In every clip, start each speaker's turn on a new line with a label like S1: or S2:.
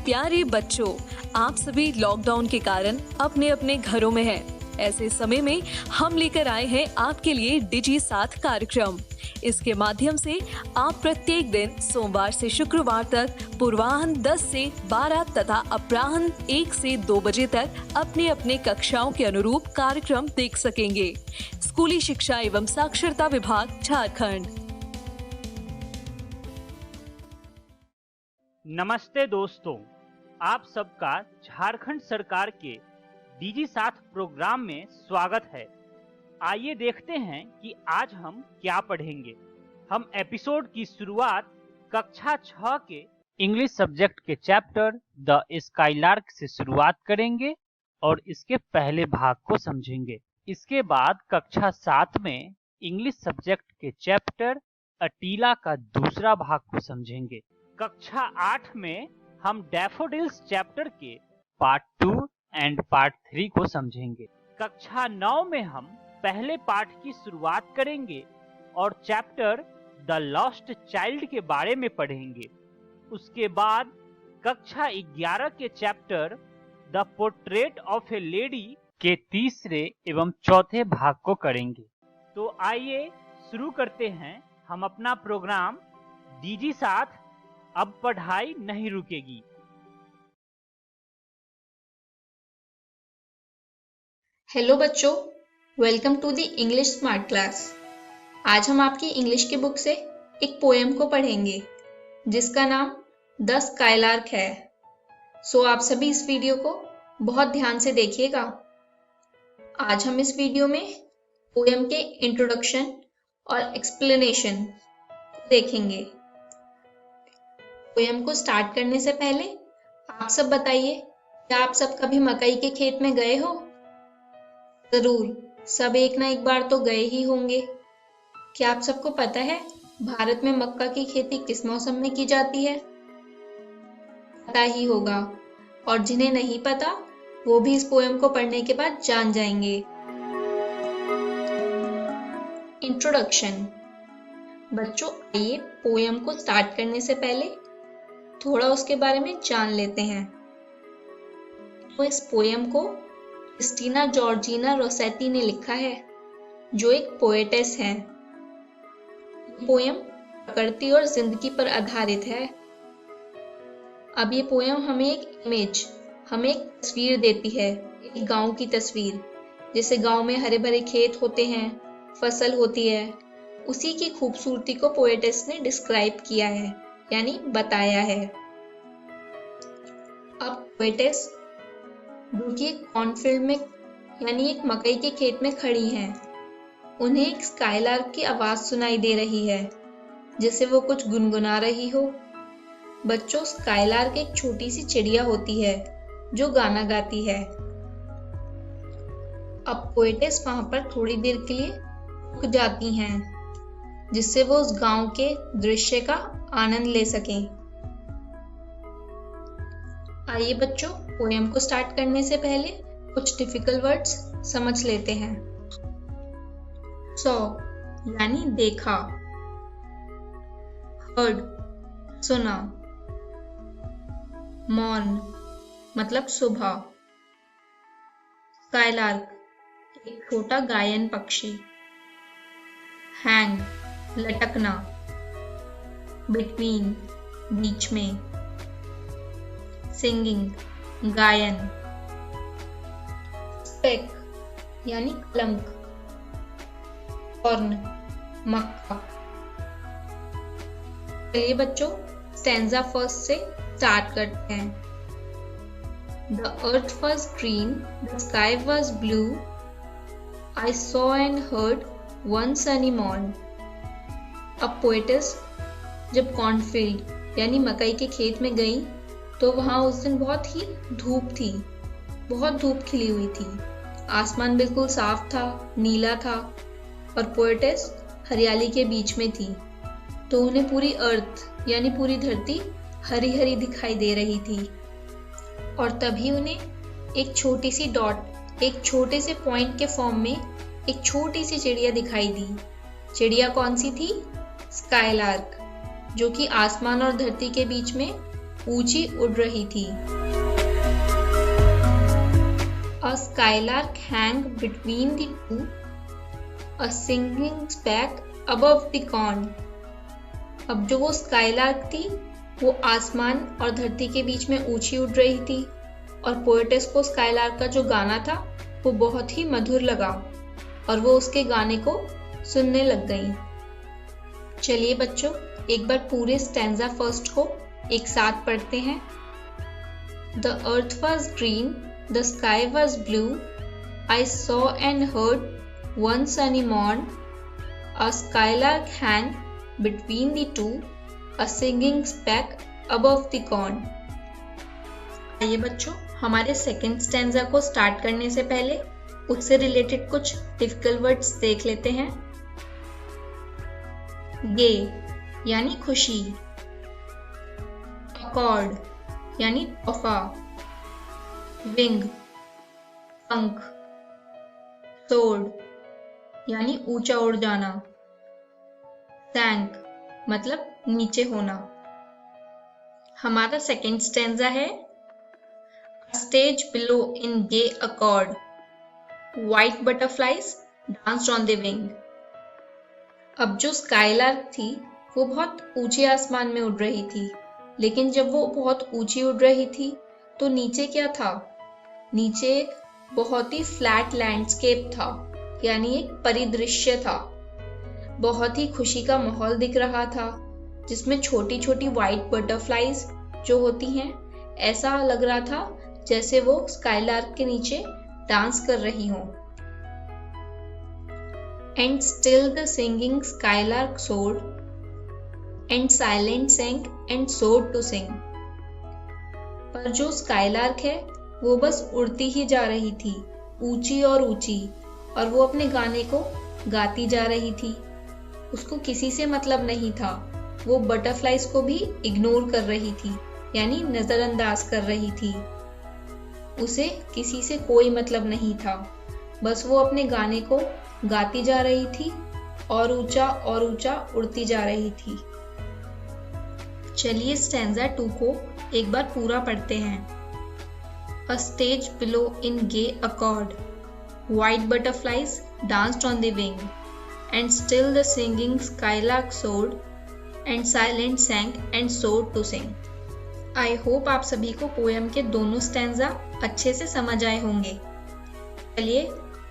S1: प्यारे बच्चों, आप सभी लॉकडाउन के कारण अपने अपने घरों में हैं। ऐसे समय में हम लेकर आए हैं आपके लिए डिजी साथ कार्यक्रम। इसके माध्यम से आप प्रत्येक दिन सोमवार से शुक्रवार तक पूर्वाह्न 10 से 12 तथा अपराह्न 1 से 2 बजे तक अपने अपने कक्षाओं के अनुरूप कार्यक्रम देख सकेंगे। स्कूली शिक्षा एवं साक्षरता विभाग, झारखंड।
S2: नमस्ते दोस्तों, आप सबका झारखंड सरकार के डीजी साथ प्रोग्राम में स्वागत है। आइए देखते हैं कि आज हम क्या पढ़ेंगे। हम एपिसोड की शुरुआत कक्षा 6 के इंग्लिश सब्जेक्ट के चैप्टर द स्काईलार्क से शुरुआत करेंगे और इसके पहले भाग को समझेंगे। इसके बाद कक्षा 7 में इंग्लिश सब्जेक्ट के चैप्टर अटीला का दूसरा भाग को समझेंगे। कक्षा 8 में हम डैफोडिल्स चैप्टर के पार्ट 2 एंड पार्ट 3 को समझेंगे। कक्षा 9 में हम पहले पार्ट की शुरुआत करेंगे और चैप्टर द लॉस्ट चाइल्ड के बारे में पढ़ेंगे। उसके बाद कक्षा 11 के chapter the portrait of A lady के तीसरे एवं चौथे भाग को करेंगे। तो आइए शुरू करते हैं हम अपना प्रोग्राम डीजी साथ। अब पढ़ाई नहीं रुकेगी।
S3: हेलो बच्चों, welcome to the English smart class. आज हम आपकी इंग्लिश की बुक से एक पोएम को पढ़ेंगे जिसका नाम द स्काईलार्क है। सो आप सभी इस वीडियो को बहुत ध्यान से देखिएगा। आज हम इस वीडियो में पोएम के इंट्रोडक्शन और एक्सप्लेनेशन देखेंगे। पोएम को स्टार्ट करने से पहले आप सब बताइए, क्या आप सब कभी मकई के खेत में गए हो? जरूर, सब एक ना एक बार तो गए ही होंगे। क्या आप सबको पता है भारत में मक्का की खेती किस मौसम में की जाती है? पता ही होगा, और जिन्हें नहीं पता वो भी इस पोएम को पढ़ने के बाद जान जाएंगे। इंट्रोडक्शन। बच्चों, आइए पोएम को स्टार्ट करने से पहले थोड़ा उसके बारे में जान लेते हैं। तो इस पोएम को क्रिस्टीना जॉर्जिना रोसेटी ने लिखा है, जो एक पोएटेस है। पोएम प्रकृति और जिंदगी पर आधारित है। अब ये पोएम हमें एक तस्वीर देती है, एक गांव की तस्वीर। जैसे गांव में हरे भरे खेत होते हैं, फसल होती है, उसी की खूबसूरती को पोएटेस ने डिस्क्राइब किया है, यानी बताया है। अब पोएटेस जो कि एक कॉर्नफील्ड में यानी एक मकई के खेत में खड़ी हैं, उन्हें एक स्काईलार्क की आवाज सुनाई दे रही है, जैसे वो कुछ गुनगुना रही हो। बच्चों, स्काईलार्क एक छोटी सी चिड़िया होती है जो गाना गाती है। अब पोएटेस वहां पर थोड़ी देर के लिए रुक जाती हैं, जिससे वो उस गांव के दृश्य का आनंद ले सकें। आइए बच्चों, पोएम को स्टार्ट करने से पहले कुछ डिफिकल्ट वर्ड्स समझ लेते हैं। सॉ यानी देखा, हर्ड सुना, मॉर्न मतलब सुबह, स्काईलार्क एक छोटा गायन पक्षी, हैंग लटकना, बिटवीन बीच में, सिंगिंग गायन, स्पेक यानी कलंक, कॉर्न मक्का। चलिए बच्चों, स्टैंजा फर्स्ट से स्टार्ट करते हैं। The earth was green, the sky was blue, I saw and heard one sunny morn। अब पोएटेस जब कॉर्नफील्ड यानी मकई के खेत में गई तो वहां उस दिन बहुत ही धूप थी, बहुत धूप खिली हुई थी। आसमान बिल्कुल साफ था, नीला था, और पोएटेस हरियाली के बीच में थी, तो उन्हें पूरी अर्थ यानी पूरी धरती हरी हरी दिखाई दे रही थी। और तभी उन्हें एक छोटी सी डॉट, एक छोटे से पॉइंट के फॉर्म में एक छोटी सी चिड़िया दिखाई दी। चिड़िया कौन सी थी? स्काईलार्क, जो कि आसमान और धरती के बीच में ऊंची उड़ रही थी। A skylark hang between the two, a singing speck above the corn. अब जो वो स्काईलार्क थी वो आसमान और धरती के बीच में ऊंची उड़ रही थी और पोएटेस को स्काईलार्क का जो गाना था वो बहुत ही मधुर लगा और वो उसके गाने को सुनने लग गई। चलिए बच्चों, एक बार पूरे स्टैंजा फर्स्ट को एक साथ पढ़ते हैं। The earth was green, the sky was blue. I saw and heard one sunny morn. A skylark hang between the two, a singing speck above the corn. आइए बच्चों, हमारे सेकेंड स्टैंजा को start करने से पहले उससे रिलेटेड कुछ difficult words देख लेते हैं। गे यानी खुशी, अकॉर्ड यानी तोहफा, विंग पंख, सोर्ड यानी ऊंचा उड़ जाना, सैंक मतलब नीचे होना। हमारा सेकेंड स्टैंजा है A stage below in gay accord, white butterflies danced on the wing. अब जो स्काईलार्क थी वो बहुत ऊंचे आसमान में उड़ रही थी, लेकिन जब वो बहुत ऊंची उड़ रही थी तो नीचे क्या था? नीचे एक बहुत ही फ्लैट लैंडस्केप था, यानी एक परिदृश्य था। बहुत ही खुशी का माहौल दिख रहा था, जिसमें छोटी छोटी व्हाइट बटरफ्लाईज जो होती हैं, ऐसा लग रहा था जैसे वो स्काईलार्क के नीचे डांस कर रही हों। And still the singing skylark soared, and silent sang and soared to sing. पर जो स्काईलार्क है वो बस उड़ती ही जा रही थी, ऊंची और ऊंची, और वो अपने गाने को गाती जा रही थी। उसको किसी से मतलब नहीं था, वो बटरफ्लाईज को भी इग्नोर कर रही थी, यानी नजरअंदाज कर रही थी। उसे किसी से कोई मतलब नहीं था, बस वो अपने गाने को गाती जा रही थी और ऊंचा उड़ती जा रही थी। चलिए स्टैंजा 2 को एक बार पूरा पढ़ते हैं। A stage below in gay accord, white butterflies danced on the wing, and still the singing skylark soared, and silent sang and soared to sing. I hope आप सभी को पोएम के दोनों स्टैंजा अच्छे से समझ आए होंगे। चलिए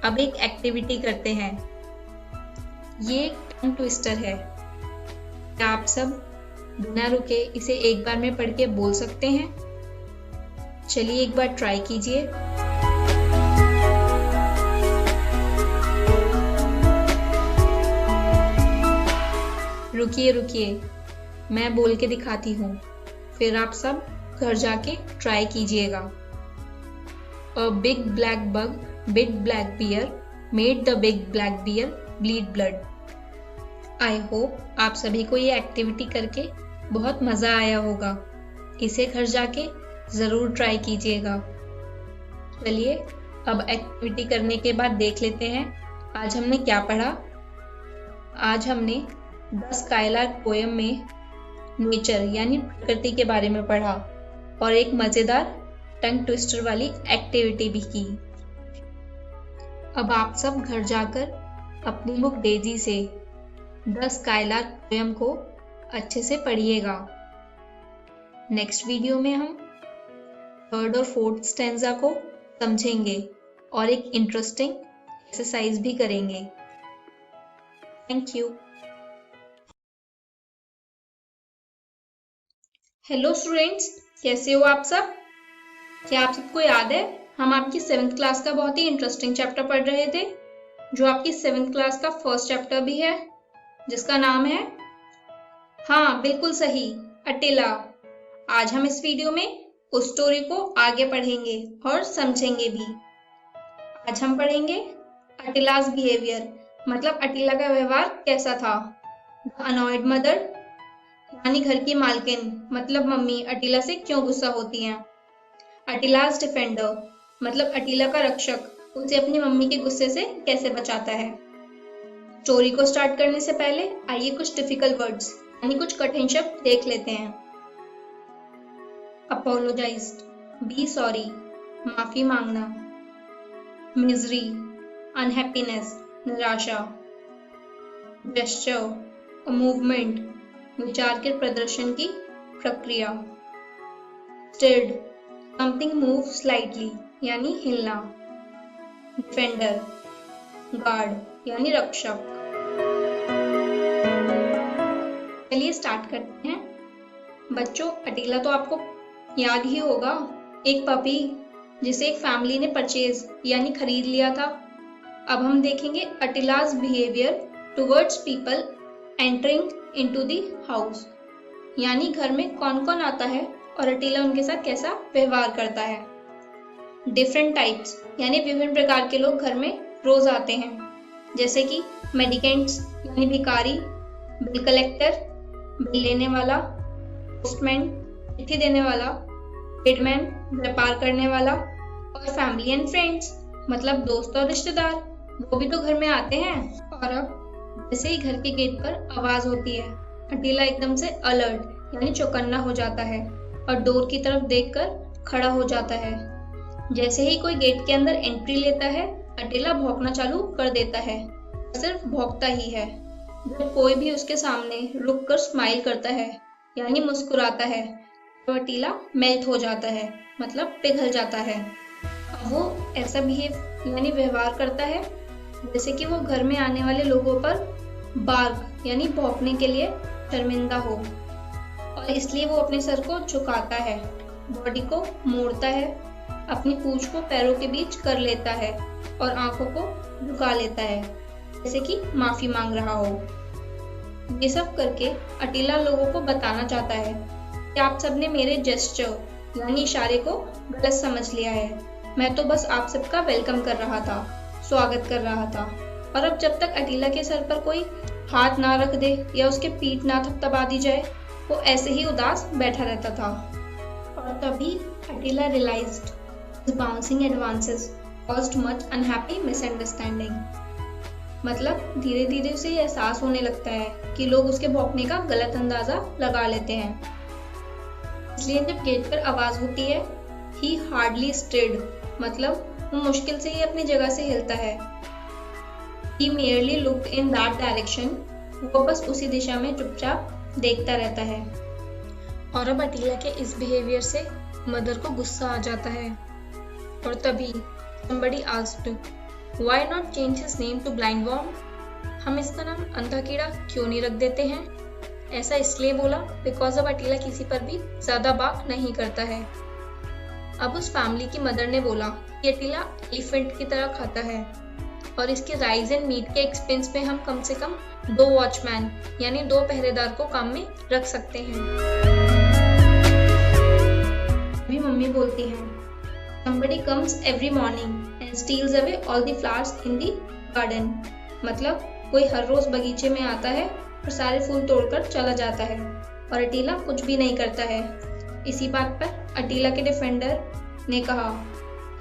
S3: अब एक एक्टिविटी करते हैं। ये एक टंग ट्विस्टर है। क्या आप सब बिना रुके इसे एक बार में पढ़ के बोल सकते हैं? चलिए एक बार ट्राई कीजिए। रुकिए, मैं बोल के दिखाती हूँ, फिर आप सब घर जाके ट्राई कीजिएगा। A big black bug bit black bear, made the big black bear bleed blood. I hope आप सभी को ये एक्टिविटी करके बहुत मज़ा आया होगा। इसे घर जाके ज़रूर ट्राई कीजिएगा। चलिए अब एक्टिविटी करने के बाद देख लेते हैं आज हमने क्या पढ़ा। आज हमने द स्काईलार्क पोएम में नेचर यानी प्रकृति के बारे में पढ़ा और एक मजेदार टंग ट्विस्टर वाली एक्टिविटी भी की। अब आप सब घर जाकर अपनी बुक डेजी से द स्काईलार्क पोएम को अच्छे से पढ़िएगा। नेक्स्ट वीडियो में हम थर्ड और फोर्थ स्टैंजा को समझेंगे और एक इंटरेस्टिंग एक्सरसाइज भी करेंगे। Thank you. हेलो स्टूडेंट्स, कैसे हो आप सब? क्या आप सबको याद है हम आपकी 7th क्लास का बहुत ही इंटरेस्टिंग चैप्टर पढ़ रहे थे, जो आपकी 7th क्लास का फर्स्ट चैप्टर भी है, जिसका नाम है, हाँ बिल्कुल सही, अटिला। आज हम इस वीडियो में उस स्टोरी को आगे पढ़ेंगे और समझेंगे भी। आज हम पढ़ेंगे अटिलास बिहेवियर, मतलब अटिला का व्यवहार कैसा था। द अनॉयड मदर यानी घर की मालकिन मतलब मम्मी अटिला से क्यों गुस्सा होती हैं। अटिलास डिफेंडर मतलब अटिला का रक्षक उसे अपनी मम्मी के गुस्से से कैसे बचाता है। स्टोरी को स्टार्ट करने से पहले आइए कुछ डिफिकल्ट वर्ड्स यानी कुछ कठिन शब्द देख लेते हैं। apologized, be sorry, माफी मांगना, misery, unhappiness, निराशा, gesture, a movement, विचार के प्रदर्शन की प्रक्रिया, stirred, something move slightly, यानी हिलना, defender, guard, यानी रक्षक। चलिए स्टार्ट करते हैं। बच्चों, अटीला तो आपको याद ही होगा, एक पपी जिसे एक फैमिली ने परचेज यानी खरीद लिया था। अब हम देखेंगे Attila's behaviour towards people entering into the house, यानी घर में कौन कौन आता है और अटीला उनके साथ कैसा व्यवहार करता है। डिफरेंट टाइप्स, यानी विभिन्न प्रकार के लोग घर में रोज आते हैं, जैसे कि मेडिकेंट्स यानी भिखारी, बिल कलेक्टर बिल लेने वाला, पोस्टमैन चिट्ठी देने वाला, ट्रेडमैन व्यापार करने वाला, और फैमिली एंड फ्रेंड्स मतलब दोस्त और रिश्तेदार, वो भी तो घर में आते हैं। और अब जैसे ही घर के गेट पर आवाज होती है, अटीला एकदम से अलर्ट यानी चौकन्ना हो जाता है और डोर की तरफ देखकर खड़ा हो जाता है। जैसे ही कोई गेट के अंदर एंट्री लेता है, अटीला भौंकना चालू कर देता है। सिर्फ भौंकता ही है। जब कोई भी उसके सामने रुककर स्माइल करता है यानी मुस्कुराता है, तो अटीला मेल्ट हो जाता है मतलब पिघल जाता है। अब वो ऐसा बिहेव यानी व्यवहार करता है जैसे कि वो घर में आने वाले लोगों पर बार्क यानी भौंकने के लिए शर्मिंदा हो, और इसलिए वो अपने सर को झुकाता है, बॉडी को मोड़ता है, अपनी पूंछ को पैरों के बीच कर लेता है और आंखों को झुका लेता है जैसे कि माफी मांग रहा हो। ये सब करके अटीला लोगों को बताना चाहता है कि आप सबने मेरे जेस्चर यानी इशारे को गलत समझ लिया है। मैं तो बस आप सबका वेलकम कर रहा था, स्वागत कर रहा था। और अब जब तक अटीला के सर पर कोई हाथ ना रख दे या उसके पीठ ना थपथपा दी जाए, वो ऐसे ही उदास बैठा रहता था। और तभी Attila realised his bouncing advances caused much unhappy misunderstanding, मतलब धीरे धीरे उसे एहसास होने लगता है कि लोग उसके भौंकने का गलत अंदाजा लगा लेते हैं। इसलिए जब गेट पर आवाज होती है, ही हार्डली स्टिर्ड, मतलब वो मुश्किल से ही अपनी जगह से हिलता है। He merely looked in that direction, वो बस उसी दिशा में चुपचाप देखता रहता है। और अब अटीला के इस बिहेवियर से मदर को गुस्सा आ जाता है, और तभी somebody asked, why not change his name to blind worm? हम इसका नाम अंधा कीड़ा क्यों नहीं रख देते हैं? ऐसा इसलिए बोला बिकॉज अब अटीला किसी पर भी ज्यादा बात नहीं करता है। अब उस फैमिली की मदर ने बोला कि अटीला एलिफेंट की तरह खाता है और इसके राइस एंड मीट के एक्सपेंस में हम कम से कम 2 वॉचमैन यानी 2 पहरेदार को काम में रख सकते हैं। अभी मम्मी बोलती हैं, somebody comes every morning and steals away all the flowers in the garden, मतलब कोई हर रोज बगीचे में आता है और सारे फूल तोड़कर चला जाता है और अटीला कुछ भी नहीं करता है। इसी बात पर अटीला के डिफेंडर ने कहा,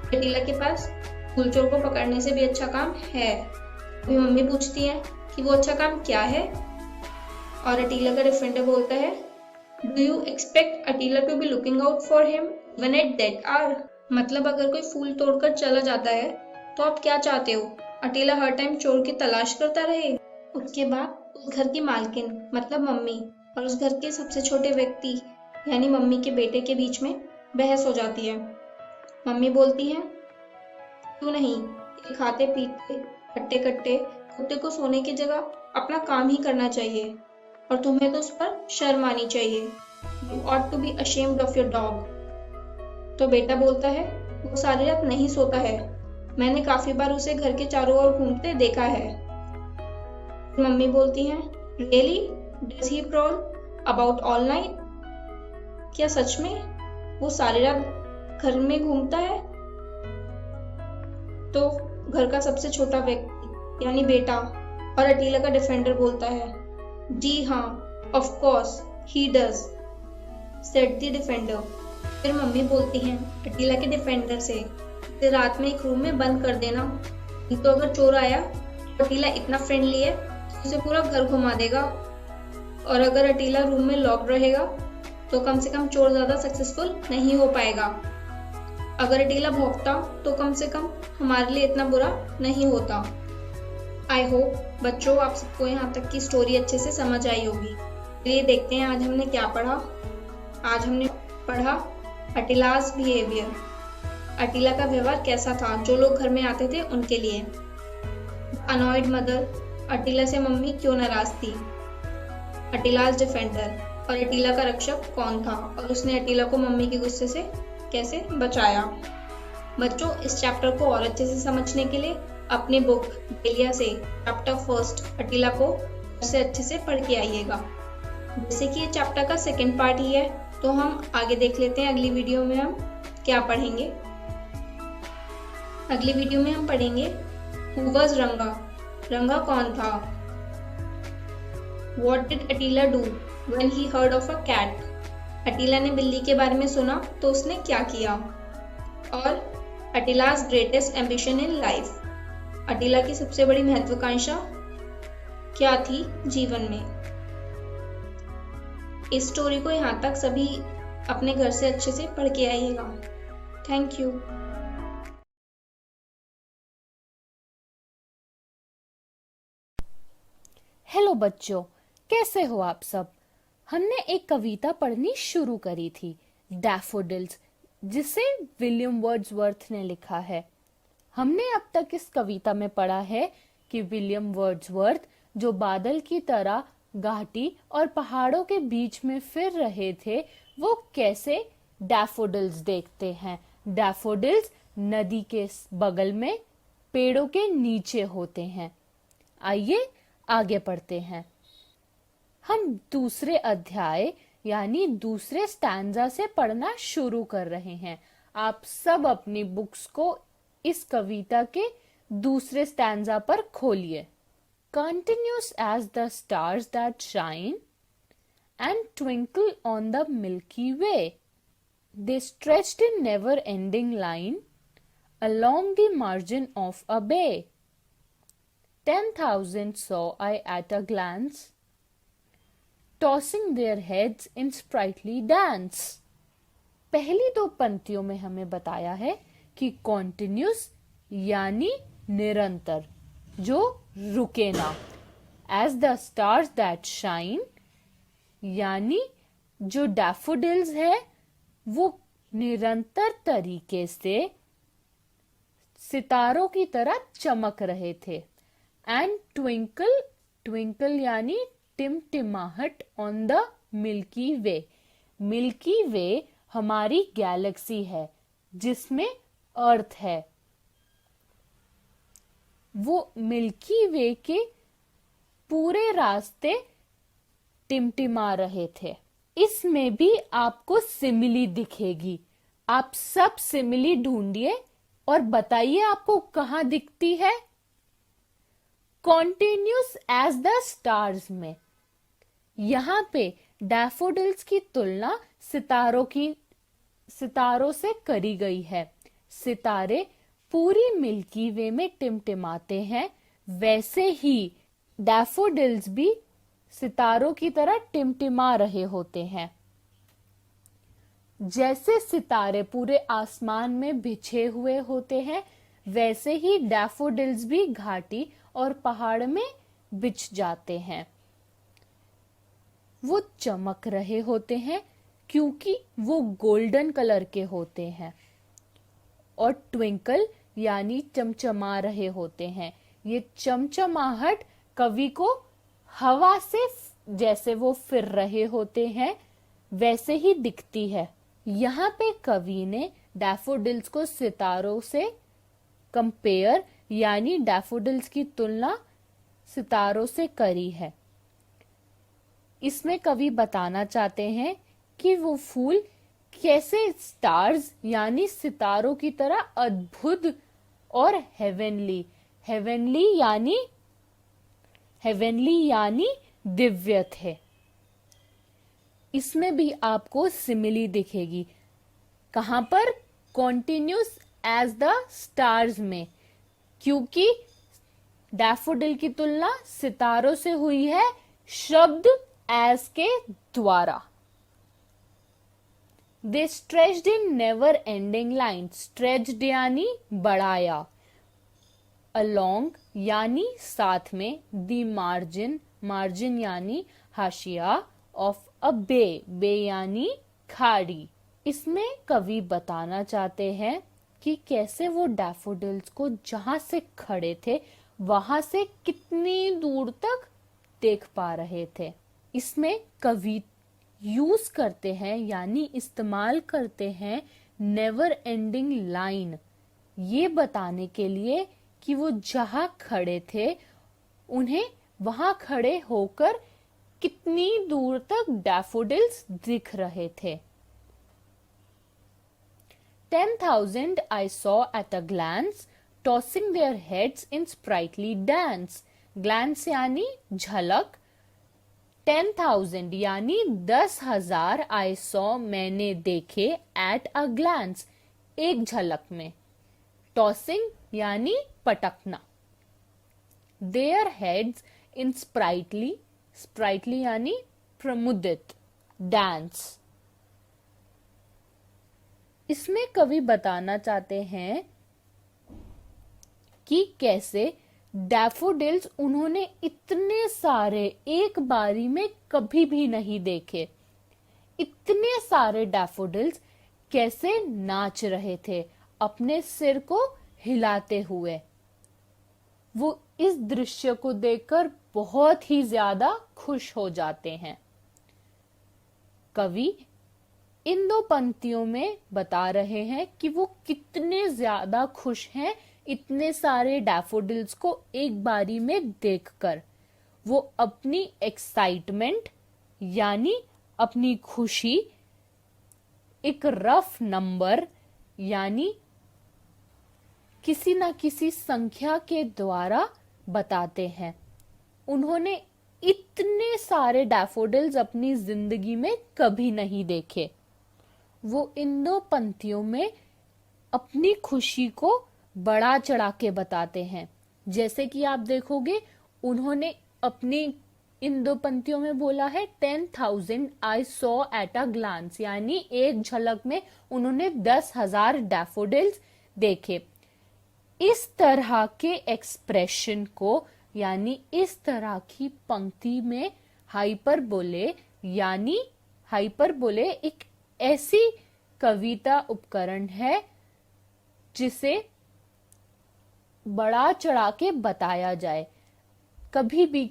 S3: अटीला के पास फूल चोर को पकड़ने से भी अच्छा काम है। अभी मम्मी पूछती है कि वो अच्छा काम क्या है, और अटीला का डिफेंडर बोलता है, do you expect Attila to be looking out for him when at that hour, मतलब अगर कोई फूल तोड़कर चला जाता है तो आप क्या चाहते हो, अटीला हर टाइम चोर की तलाश करता रहे। उसके बाद उस घर की मालकिन मतलब मम्मी और उस घर के सबसे छोटे व्यक्ति यानी मम्मी के बेटे के बीच में बहस हो जाती है। मम्मी बोलती हैं, क्यों नहीं, ये खाते पीते हट्टे कट्टे कुत्ते को सोने की जगह अपना काम ही करना चाहिए और तुम्हें तो उस पर शर्म आनी चाहिए। You ought to be ashamed of your dog. तो बेटा बोलता है, वो सारी रात नहीं सोता है, मैंने काफी बार उसे घर के चारों ओर घूमते देखा है। मम्मी बोलती हैं, really does he prowl about all night, क्या सच में वो सारी रात घर में घूमता है? तो घर का सबसे छोटा व्यक्ति यानी बेटा और अटीला का डिफेंडर बोलता है, जी हाँ, of course he does, said the defender. फिर मम्मी बोलती हैं अटीला के डिफेंडर से, इसे रात में एक रूम में बंद कर देना, नहीं तो अगर चोर आया तो अटीला इतना फ्रेंडली है उसे पूरा घर घुमा देगा, और अगर अटीला रूम में लॉक रहेगा तो कम से कम चोर ज्यादा सक्सेसफुल नहीं हो पाएगा। अगर अटीला भौंकता तो कम से कम हमारे लिए इतना बुरा नहीं होता। आई होप बच्चों आप सबको यहाँ तक की स्टोरी अच्छे से समझ आई होगी। चलिए देखते हैं आज हमने क्या पढ़ा। आज हमने पढ़ा अटीलाज बिहेवियर। अटीला का व्यवहार कैसा था जो लोग घर में आते थे उनके लिए। अनॉयड मदर, अटीला से मम्मी क्यों नाराज थी। अटीलाज डिफेंडर, और अटीला का रक्षक कौन था और उसने अटीला को मम्मी के गुस्से से कैसे बचाया। बच्चों इस चैप्टर को और अच्छे से समझने के लिए अपनी बुक बेलिया से चैप्टर फर्स्ट अटीला को से अच्छे से पढ़ के आइएगा। जैसे कि ये चैप्टर का सेकंड पार्ट ही है, तो हम आगे देख लेते हैं अगली वीडियो में हम क्या पढ़ेंगे। अगली वीडियो में हम पढ़ेंगे हु वाज रंगा। रंगा कौन था। What did Attila do when he heard of a cat? अटीला ने बिल्ली के बारे में सुना तो उसने क्या किया। और Attila's greatest ambition in life, अटीला की सबसे बड़ी महत्वाकांक्षा क्या थी जीवन में। इस स्टोरी को यहाँ तक सभी अपने घर से अच्छे से पढ़ के आइएगा। Thank you.
S4: हेलो बच्चों, कैसे हो आप सब। हमने एक कविता पढ़नी शुरू करी थी, डैफोडिल्स, जिसे विलियम वर्ड्सवर्थ ने लिखा है। हमने अब तक इस कविता में पढ़ा है कि विलियम वर्ड्सवर्थ जो बादल की तरह घाटी और पहाड़ों के बीच में फिर रहे थे, वो कैसे डैफोडिल्स देखते हैं। डैफोडिल्स नदी के बगल में पेड़ों के नीचे होते हैं। आइए आगे पढ़ते हैं। हम दूसरे अध्याय यानी दूसरे स्टैंजा से पढ़ना शुरू कर रहे हैं। आप सब अपनी बुक्स को इस कविता के दूसरे स्टैंजा पर खोलिए। Continuous as the stars that shine and twinkle on the Milky Way, they stretched in never-ending line along the margin of a bay. 10,000 saw I at a glance, tossing their heads in sprightly dance. पहली दो पंक्तियों में हमें बताया है कि continuous यानी निरंतर, जो रुके ना। As the stars that shine यानी जो डैफोडिल्स है वो निरंतर तरीके से सितारों की तरह चमक रहे थे। एंड ट्विंकल, ट्विंकल यानी टिमटिमाहट on the Milky Way. Milky Way हमारी गैलेक्सी है जिसमें अर्थ है। वो मिल्की वे के पूरे रास्ते टिमटिमा रहे थे। इसमें भी आपको सिमिली दिखेगी। आप सब सिमिली ढूंढिए और बताइए आपको कहां दिखती है। कॉन्टिन्यूस एज द स्टार्स में यहां पे डैफोडिल्स की तुलना सितारों से करी गई है। सितारे पूरी मिल्की वे में टिमटिमाते हैं, वैसे ही डैफोडिल्स भी सितारों की तरह टिमटिमा रहे होते हैं। जैसे सितारे पूरे आसमान में बिछे हुए होते हैं, वैसे ही डैफोडिल्स भी घाटी और पहाड़ में बिछ जाते हैं। वो चमक रहे होते हैं क्योंकि वो गोल्डन कलर के होते हैं। और ट्विंकल यानी चमचमा रहे होते हैं। ये चमचमाहट कवि को हवा से जैसे वो फिर रहे होते हैं वैसे ही दिखती है। यहाँ पे कवि ने डैफोडिल्स को सितारों से कंपेयर यानी डैफोडिल्स की तुलना सितारों से करी है। इसमें कवि बताना चाहते हैं कि वो फूल कैसे स्टार्स यानी सितारों की तरह अद्भुत और हेवनली यानी दिव्य थे। इसमें भी आपको सिमिली दिखेगी। कहां पर? कॉन्टिन्यूस एज द स्टार्स में, क्योंकि डैफोडिल की तुलना सितारों से हुई है शब्द एज के द्वारा। They stretched in never ending line, stretched यानी बढ़ाया, अलोंग यानी साथ में, द मार्जिन, मार्जिन यानी हाशिया, ऑफ अ बे, बे यानी खाड़ी। इसमें कवि बताना चाहते हैं कि कैसे वो डैफोडिल्स को जहां से खड़े थे वहां से कितनी दूर तक देख पा रहे थे। इसमें कवि यूज करते हैं यानी इस्तेमाल करते हैं नेवर एंडिंग लाइन, ये बताने के लिए कि वो जहां खड़े थे उन्हें वहां खड़े होकर कितनी दूर तक डैफोडिल्स दिख रहे थे। 10,000 I saw at a glance, tossing their heads in sprightly dance. Glance यानी झलक, 10,000 यानी 10,000 I saw मैंने देखे, at a glance एक झलक में, tossing यानी पटकना, their heads in sprightly, sprightly यानी प्रमुदित, dance। इसमें कवि बताना चाहते हैं कि कैसे डैफोडिल्स उन्होंने इतने सारे एक बारी में कभी भी नहीं देखे। इतने सारे डैफोडिल्स कैसे नाच रहे थे अपने सिर को हिलाते हुए। वो इस दृश्य को देखकर बहुत ही ज्यादा खुश हो जाते हैं। कवि इन दो पंक्तियों में बता रहे हैं कि वो कितने ज्यादा खुश हैं इतने सारे डैफोडिल्स को एक बारी में देखकर। वो अपनी एक्साइटमेंट यानी अपनी खुशी एक रफ नंबर यानी किसी न किसी संख्या के द्वारा बताते हैं। उन्होंने इतने सारे डैफोडिल्स अपनी जिंदगी में कभी नहीं देखे। वो इन दो पंक्तियों में अपनी खुशी को बढ़ा चढ़ा के बताते हैं। जैसे कि आप देखोगे उन्होंने अपनी इन दो पंक्तियों में बोला है 10,000 I saw at a glance यानी एक झलक में उन्होंने 10,000 डैफोडिल्स देखे। इस तरह के एक्सप्रेशन को यानी इस तरह की पंक्ति में हाइपरबोले यानी हाइपरबोले एक ऐसी कविता उपकरण है जिसे बढ़ा चढ़ा के बताया जाए। कभी भी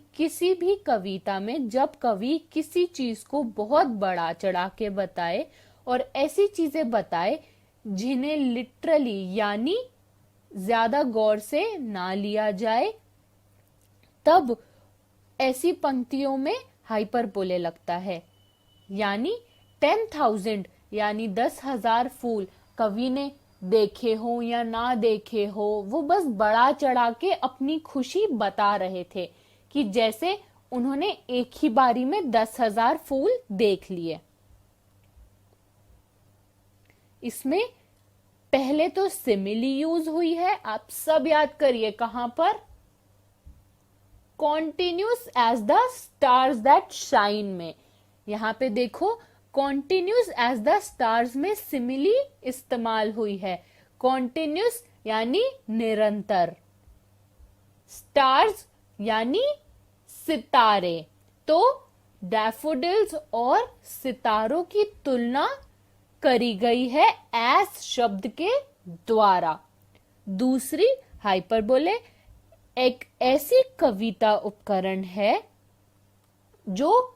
S4: किसी भी कविता में जब कवि किसी चीज को बहुत बढ़ा चढ़ा के बताए और ऐसी चीजें बताए जिन्हें लिटरली यानी ज्यादा गौर से ना लिया जाए, तब ऐसी पंक्तियों में हाइपरबोले लगता है। यानी 10,000 यानी 10,000 फूल कवि ने देखे हो या ना देखे हो, वो बस बढ़ा चढ़ा के अपनी खुशी बता रहे थे कि जैसे उन्होंने एक ही बारी में 10,000 फूल देख लिए। इसमें पहले तो सिमिली यूज हुई है, आप सब याद करिए कहां पर, continuous as the stars that shine में। यहां पे देखो कॉन्टिन्यूस एज द स्टार्स में सिमिली इस्तेमाल हुई है। कॉन्टिन्यूस यानी निरंतर, स्टार्स यानी सितारे। तो डैफोडिल्स और सितारों की तुलना करी गई है एस शब्द के द्वारा। दूसरी हाइपरबोले एक ऐसी कविता उपकरण है जो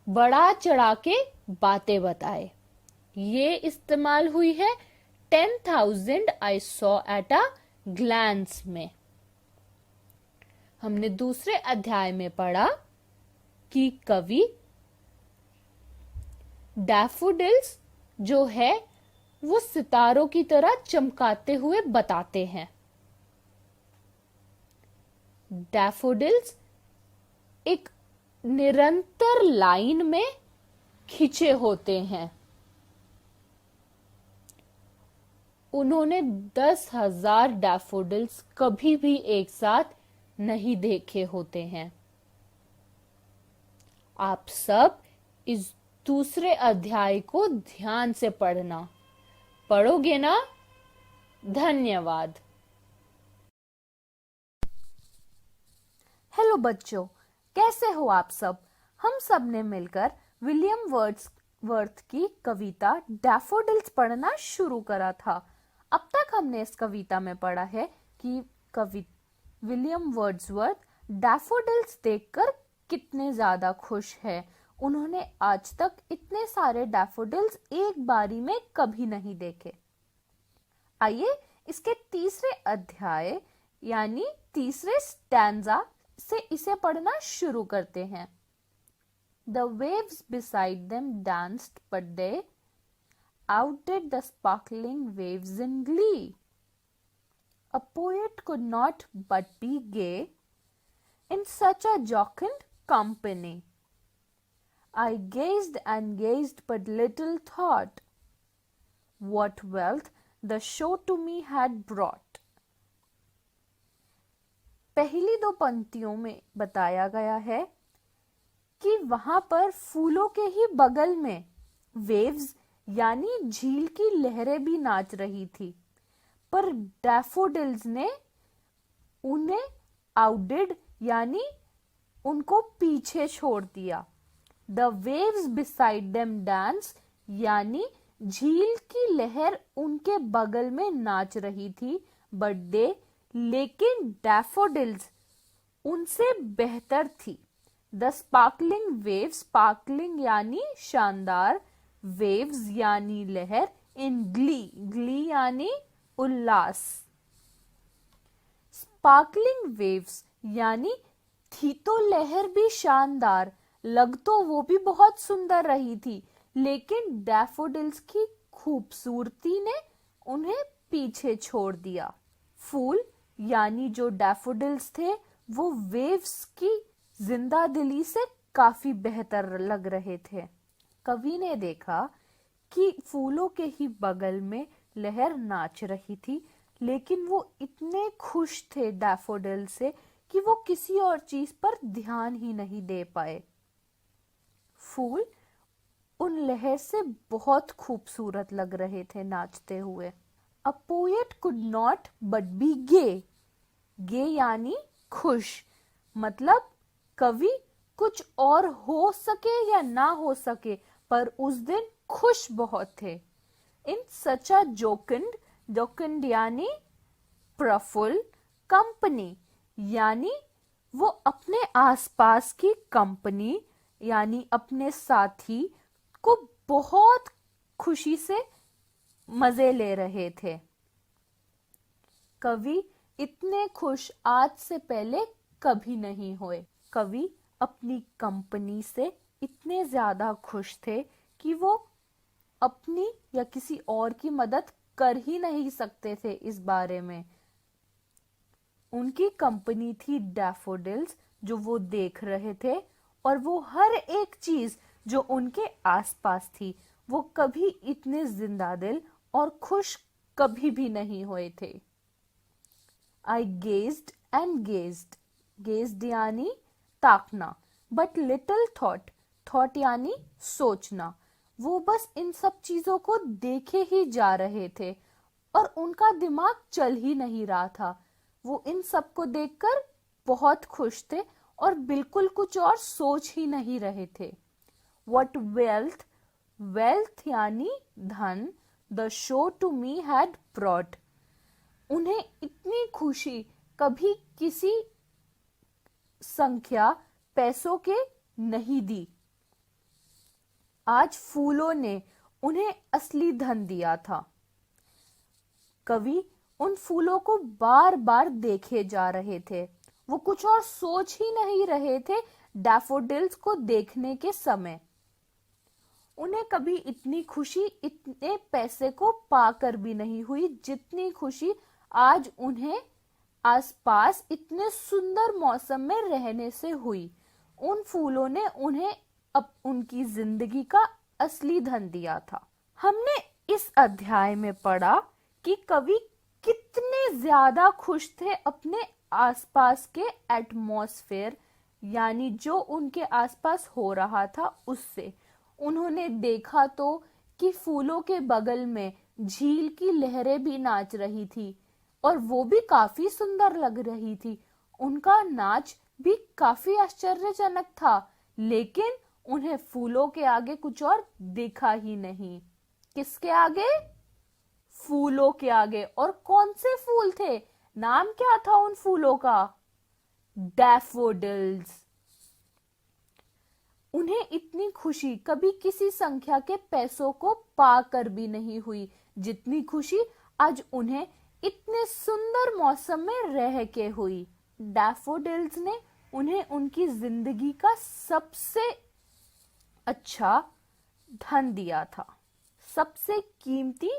S4: बढ़ा चढ़ा के बातें बताए। ये इस्तेमाल हुई है 10,000 I saw at a glance में। हमने दूसरे अध्याय में पढ़ा कि कवि डैफोडिल्स जो है वो सितारों की तरह चमकाते हुए बताते हैं। डैफोडिल्स एक निरंतर लाइन में खिंचे होते हैं। उन्होंने 10,000 डैफोडिल्स कभी भी एक साथ नहीं देखे होते हैं। आप सब इस दूसरे अध्याय को ध्यान से पढ़ना। पढ़ोगे ना? धन्यवाद। हेलो बच्चों, कैसे हो आप सब? हम सब ने मिलकर विलियम वर्ड्सवर्थ की कविता डैफोडिल्स पढ़ना शुरू करा था। अब तक हमने इस कविता में पढ़ा है कि विलियम वर्ड्सवर्थ डैफोडिल्स देखकर कितने ज्यादा खुश है। उन्होंने आज तक इतने सारे डैफोडिल्स एक बारी में कभी नहीं देखे। आइए इसके तीसरे अध्याय यानी तीसरे स्टैंजा से इसे पढ़ना शुरू करते हैं। The waves beside them danced, but they outdid the sparkling waves in glee. A poet could not but be gay in such a jocund company. I gazed and gazed, but little thought what wealth the show to me had brought. पहली दो पंक्तियों में बताया गया है कि वहां पर फूलों के ही बगल में वेव्स यानी झील की लहरें भी नाच रही थी, पर डैफोडिल्स ने उन्हें आउटडिड यानी उनको पीछे छोड़ दिया। The waves beside them dance यानी झील की लहर उनके बगल में नाच रही थी, बट दे लेकिन डैफोडिल्स उनसे बेहतर थी। द स्पार्कलिंग वेव्स, स्पार्कलिंग यानी शानदार, वेव्स यानी लहर, इन ग्ली, ग्ली यानी उल्लास। स्पार्कलिंग वेव्स यानी थी तो लहर भी शानदार, लग तो वो भी बहुत सुंदर रही थी, लेकिन डैफोडिल्स की खूबसूरती ने उन्हें पीछे छोड़ दिया। फूल यानी जो डैफोडिल्स थे वो वेव्स की जिंदा दिली से काफी बेहतर लग रहे थे। कवि ने देखा कि फूलों के ही बगल में लहर नाच रही थी, लेकिन वो इतने खुश थे डैफोडिल से कि वो किसी और चीज पर ध्यान ही नहीं दे पाए। फूल उन लहर से बहुत खूबसूरत लग रहे थे नाचते हुए। A poet could not but be gay. गे यानी खुश, मतलब कवि कुछ और हो सके या ना हो सके, पर उस दिन खुश बहुत थे। इन सच अ जोकंड, जोकंड यानी प्रफुल्ल, कंपनी यानी वो अपने आसपास की कंपनी यानी अपने साथी को बहुत खुशी से मजे ले रहे थे। कवि इतने खुश आज से पहले कभी नहीं हुए। कवि अपनी कंपनी से इतने ज्यादा खुश थे कि वो अपनी या किसी और की मदद कर ही नहीं सकते थे इस बारे में। उनकी कंपनी थी डैफोडिल्स जो वो देख रहे थे, और वो हर एक चीज जो उनके आसपास थी वो कभी इतने जिंदा दिल और खुश कभी भी नहीं हुए थे। I gazed and gazed. Gazed यानी ताकना, but little thought. Thought यानी सोचना। वो बस इन सब चीजों को देखे ही जा रहे थे और उनका दिमाग चल ही नहीं रहा था। वो इन सब को देखकर बहुत खुश थे और बिल्कुल कुछ और सोच ही नहीं रहे थे। What wealth? Wealth यानी धन। The show to me had brought. उन्हें इतनी खुशी कभी किसी संख्या पैसों के नहीं दी। आज फूलों ने उन्हें असली धन दिया था। कवि उन फूलों को बार बार देखे जा रहे थे। वो कुछ और सोच ही नहीं रहे थे डैफोडिल्स को देखने के समय। उन्हें कभी इतनी खुशी इतने पैसे को पाकर भी नहीं हुई जितनी खुशी आज उन्हें आसपास इतने सुंदर मौसम में रहने से हुई। उन फूलों ने उन्हें अब उनकी जिंदगी का असली धन दिया था। हमने इस अध्याय में पढ़ा कि कवि कितने ज्यादा खुश थे अपने आसपास के एटमॉस्फेयर यानी जो उनके आसपास हो रहा था उससे। उन्होंने देखा तो कि फूलों के बगल में झील की लहरें भी नाच रही थी और वो भी काफी सुंदर लग रही थी। उनका नाच भी काफी आश्चर्यजनक था, लेकिन उन्हें फूलों के आगे कुछ और दिखा ही नहीं। किसके आगे? फूलों के आगे। और कौन से फूल थे? नाम क्या था उन फूलों का? डैफोडिल्स। उन्हें इतनी खुशी कभी किसी संख्या के पैसों को पाकर भी नहीं हुई जितनी खुशी आज उन्हें इतने सुंदर मौसम में रह के हुई। डैफोडिल्स ने उन्हें उनकी जिंदगी का सबसे अच्छा धन दिया था, सबसे कीमती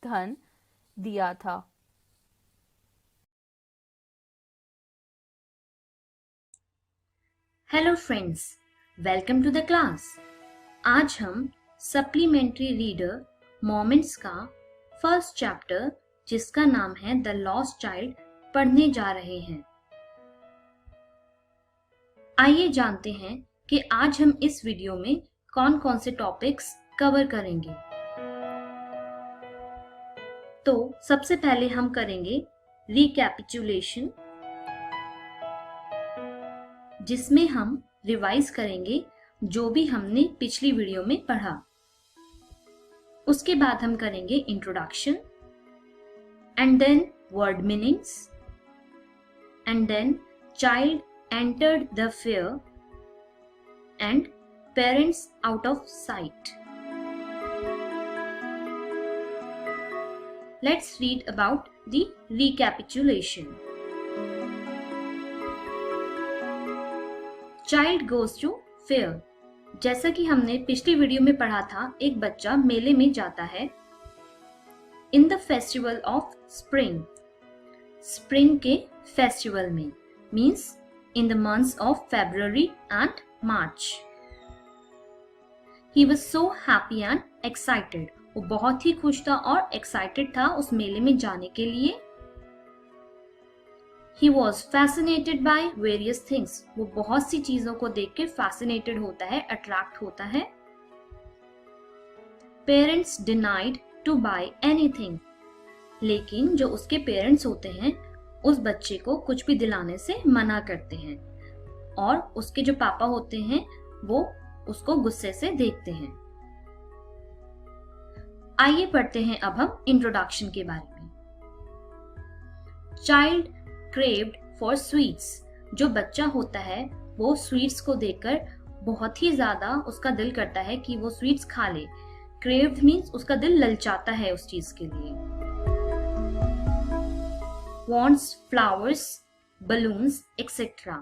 S4: धन दिया था।
S5: Hello friends, welcome to the class. आज हम सप्लीमेंट्री रीडर मोमेंट्स का फर्स्ट चैप्टर, जिसका नाम है द लॉस्ट चाइल्ड, पढ़ने जा रहे हैं। आइए जानते हैं कि आज हम इस वीडियो में कौन कौन से टॉपिक्स कवर करेंगे। तो सबसे पहले हम करेंगे रिकैपिचुलेशन, जिसमें हम रिवाइज करेंगे जो भी हमने पिछली वीडियो में पढ़ा। उसके बाद हम करेंगे introduction, and then word meanings, and child entered the fair, and parents out of sight. Let's read about the recapitulation. Child goes to fair. जैसा कि हमने पिछली वीडियो में पढ़ा था, एक बच्चा मेले में जाता है। In the festival of spring. Spring के फेस्टिवल में, means in the months of February and March. He was so happy and excited. वो बहुत ही खुश था और excited था उस मेले में जाने के लिए। He was fascinated by various things. वो बहुत सी चीजों को देख के fascinated होता है, attract होता है। Parents denied to buy anything. लेकिन जो उसके पेरेंट्स होते हैं उस बच्चे को कुछ भी दिलाने से मना करते हैं, और उसके जो पापा होते हैं वो उसको गुस्से से देखते हैं। आइए पढ़ते हैं अब हम इंट्रोडक्शन के बारे में। Child craved for sweets. जो बच्चा होता है वो स्वीट्स को देखकर बहुत ही ज्यादा उसका दिल करता है कि वो स्वीट्स खा ले। क्रेव्ड मीन्स उसका दिल ललचाता है उस चीज के लिए। wants flowers, balloons, etc.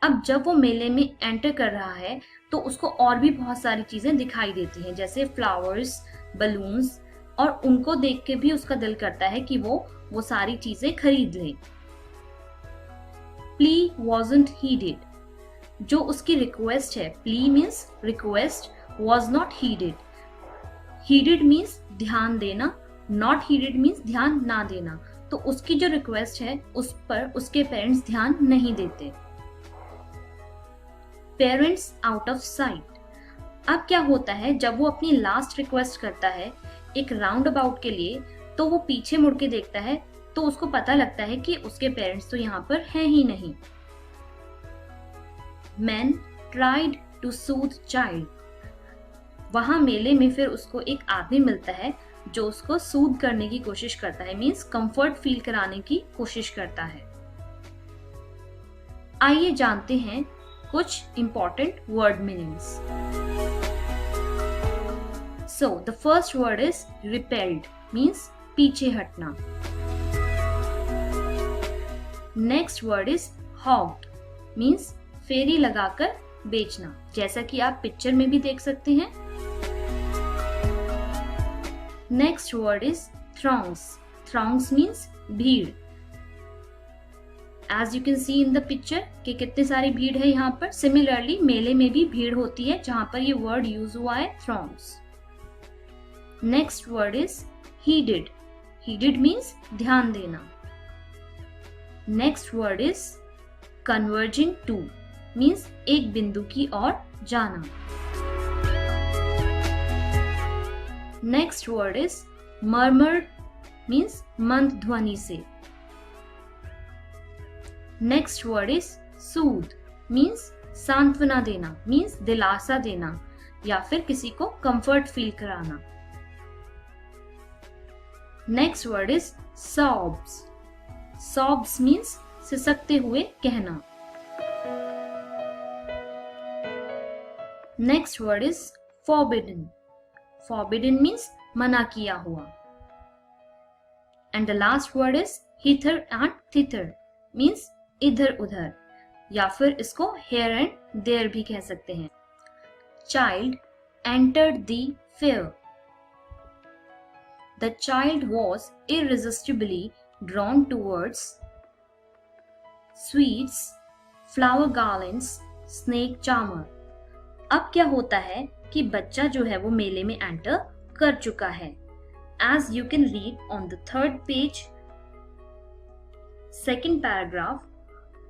S5: अब जब वो मेले में एंटर कर रहा है तो उसको और भी बहुत सारी चीजें दिखाई देती हैं, जैसे फ्लावर्स, बलून्स, और उनको देख के भी उसका दिल करता है कि वो सारी चीजें खरीद ले। Plea wasn't heeded. जो उसकी रिक्वेस्ट है, plea means request, was not heeded. Heeded means ध्यान देना, not heeded means ध्यान ना देना। तो उसकी जो रिक्वेस्ट है उस पर उसके पेरेंट्स ध्यान नहीं देते। Parents out of site. अब क्या होता है, जब वो अपनी लास्ट रिक्वेस्ट करता है एक राउंड अबाउट के लिए, तो वो पीछे मुड़ के देखता है तो उसको पता लगता है कि उसके पेरेंट्स तो यहाँ पर हैं ही नहीं। Man tried to soothe child. वहां मेले में फिर उसको एक आदमी मिलता है जो उसको सूद करने की कोशिश करता है, मीन्स कंफर्ट फील कराने की कोशिश करता है। आइए जानते हैं कुछ important word meanings. So the first word is repelled, means पीछे हटना। नेक्स्ट वर्ड इज हॉग्ड, मीन्स फेरी लगाकर बेचना, जैसा कि आप पिक्चर में भी देख सकते हैं। Next word is throngs. Throngs means भीड़। As you can see in the picture कि कितनी सारी भीड़ है यहाँ पर। सिमिलरली मेले में भी भीड़ होती है जहां पर ये वर्ड यूज हुआ है, throngs. Next word is heeded. Heeded means ध्यान देना। Next word is converging to, means एक बिंदु की ओर जाना। Next word is murmured, means मंद ध्वनि से। Next word is soothe, means सांत्वना देना, मीन्स दिलासा देना या फिर किसी को कंफर्ट फील कराना। Next word is sobs. Sobs means सिसकते हुए कहना। Next word is forbidden. Forbidden means मना किया हुआ। And the last word is hither and thither, means इधर उधर, या फिर इसको हेयर एंड देयर भी कह सकते हैं। Child entered the fair. The child was irresistibly drawn towards sweets, flower garlands, snake charmer. अब क्या होता है कि बच्चा जो है वो मेले में एंटर कर चुका है। As you can read on the 3rd page, 2nd paragraph,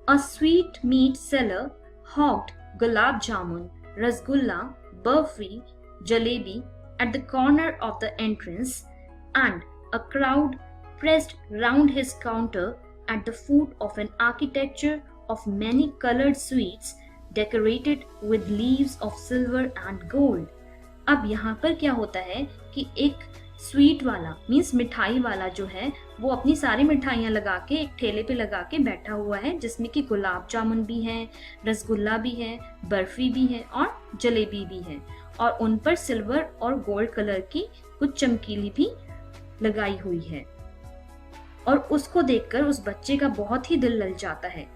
S5: a sweet meat seller hawked gulab jamun, rasgulla, burfi, jalebi at the corner of the entrance, and a crowd pressed round his counter at the foot of an architecture of many colored sweets decorated with leaves of silver and gold. अब यहाँ पर क्या होता है कि एक sweet वाला means मिठाई वाला जो है वो अपनी सारी मिठाइयाँ लगा के एक ठेले पे लगा के बैठा हुआ है, जिसमें कि गुलाब जामुन भी है, रसगुल्ला भी है, बर्फी भी है और जलेबी भी है, और उन पर सिल्वर और गोल्ड कलर की कुछ चमकीली भी लगाई हुई है। और उसको देखकर उस बच्चे का बहुत ही दिल लल जाता है।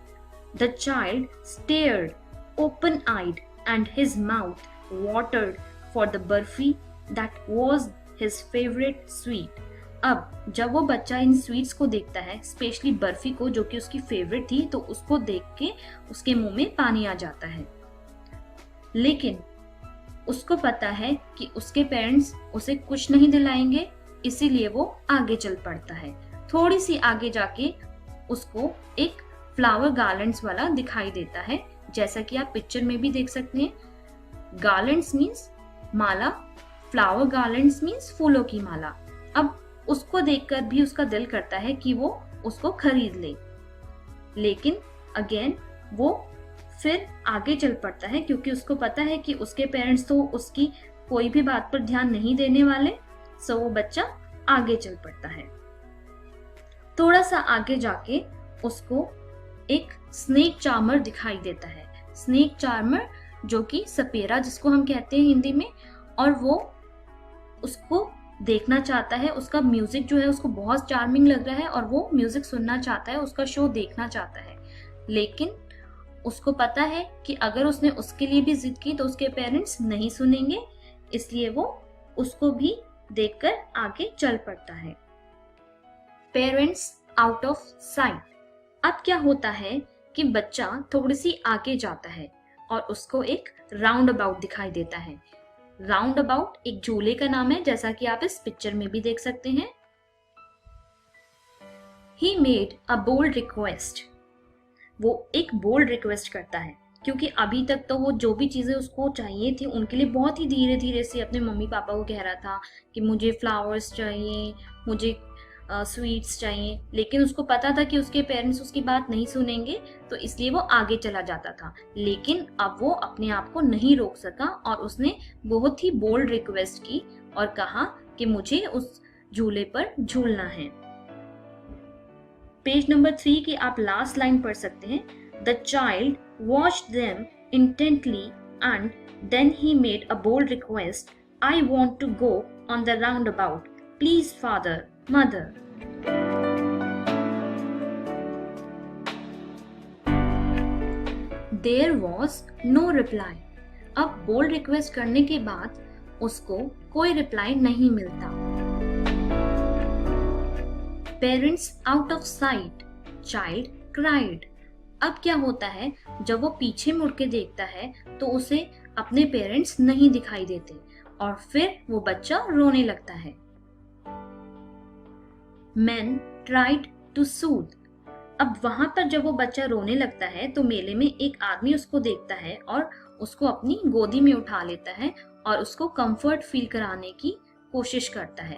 S5: The child stared open-eyed and his mouth watered for the burfi that was his favorite sweet. अब जब वो बच्चा इन स्वीट्स को देखता है, स्पेशली बर्फी को जो कि उसकी फेवरेट थी, तो उसको देख के उसके मुंह में पानी आ जाता है। लेकिन उसको पता है कि उसके पेरेंट्स उसे कुछ नहीं दिलाएंगे, इसीलिए वो आगे चल पड़ता है। थोड़ी सी आगे जाके उसको एक फ्लावर गार्लैंड्स वाला दिखाई देता है, जैसा कि आप पिक्चर में भी देख सकते हैं। गार्लैंड्स मीन्स माला, फ्लावर गार्लैंड्स मीन्स फूलों की माला। अब उसको देखकर भी उसका दिल करता है कि वो उसको खरीद ले, लेकिन अगेन वो फिर आगे चल पड़ता है, क्योंकि उसको पता है कि उसके पेरेंट्स तो उसकी कोई भी बात पर ध्यान नहीं देने वाले। सो वो बच्चा आगे चल पड़ता है। थोड़ा सा आगे जाके उसको एक स्नेक चार्मर दिखाई देता है। स्नेक चार्मर जो कि सपेरा जिसको हम कहते हैं हिंदी में, और वो उसको देखना चाहता है। उसका म्यूजिक जो है उसको बहुत चार्मिंग लग रहा है और वो म्यूजिक सुनना चाहता है, उसका शो देखना चाहता है। लेकिन उसको पता है कि अगर उसने उसके लिए भी जिद की तो उसके पेरेंट्स नहीं सुनेंगे, इसलिए वो उसको भी देखकर आगे चल पड़ता है। Parents out of site. अब क्या होता है कि बच्चा थोड़ी सी आगे जाता है और उसको एक राउंड अबाउट दिखाई देता है। राउंड अबाउट एक झूले का नाम है, जैसा कि आप इस पिक्चर में भी देख सकते हैं। He made a bold request. वो एक बोल्ड रिक्वेस्ट करता है, क्योंकि अभी तक तो वो जो भी चीजें उसको चाहिए थी उनके लिए बहुत ही धीरे धीरे से अपने मम्मी पापा को कह रहा था कि मुझे फ्लावर्स चाहिए, मुझे स्वीट्स चाहिए, लेकिन उसको पता था कि उसके पेरेंट्स उसकी बात नहीं सुनेंगे, तो इसलिए वो आगे चला जाता था। लेकिन अब वो अपने आप को नहीं रोक सका और उसने बहुत ही बोल्ड रिक्वेस्ट की और कहा कि मुझे उस झूले पर झूलना है। पेज नंबर 3 की आप लास्ट लाइन पढ़ सकते हैं। The child watched them intently and then he made a bold request, I want to go on the roundabout, please father, mother. There was no reply. अब bold request करने के बाद उसको कोई reply नहीं मिलता। Parents out of sight, child cried. अब क्या होता है, जब वो पीछे मुड़ के देखता है तो उसे अपने पेरेंट्स नहीं दिखाई देते और फिर वो बच्चा रोने लगता है। Men tried to soothe। अब वहां पर जब वो बच्चा रोने लगता है तो मेले में एक आदमी उसको देखता है और उसको अपनी गोदी में उठा लेता है और उसको कंफर्ट फील कराने की कोशिश करता है।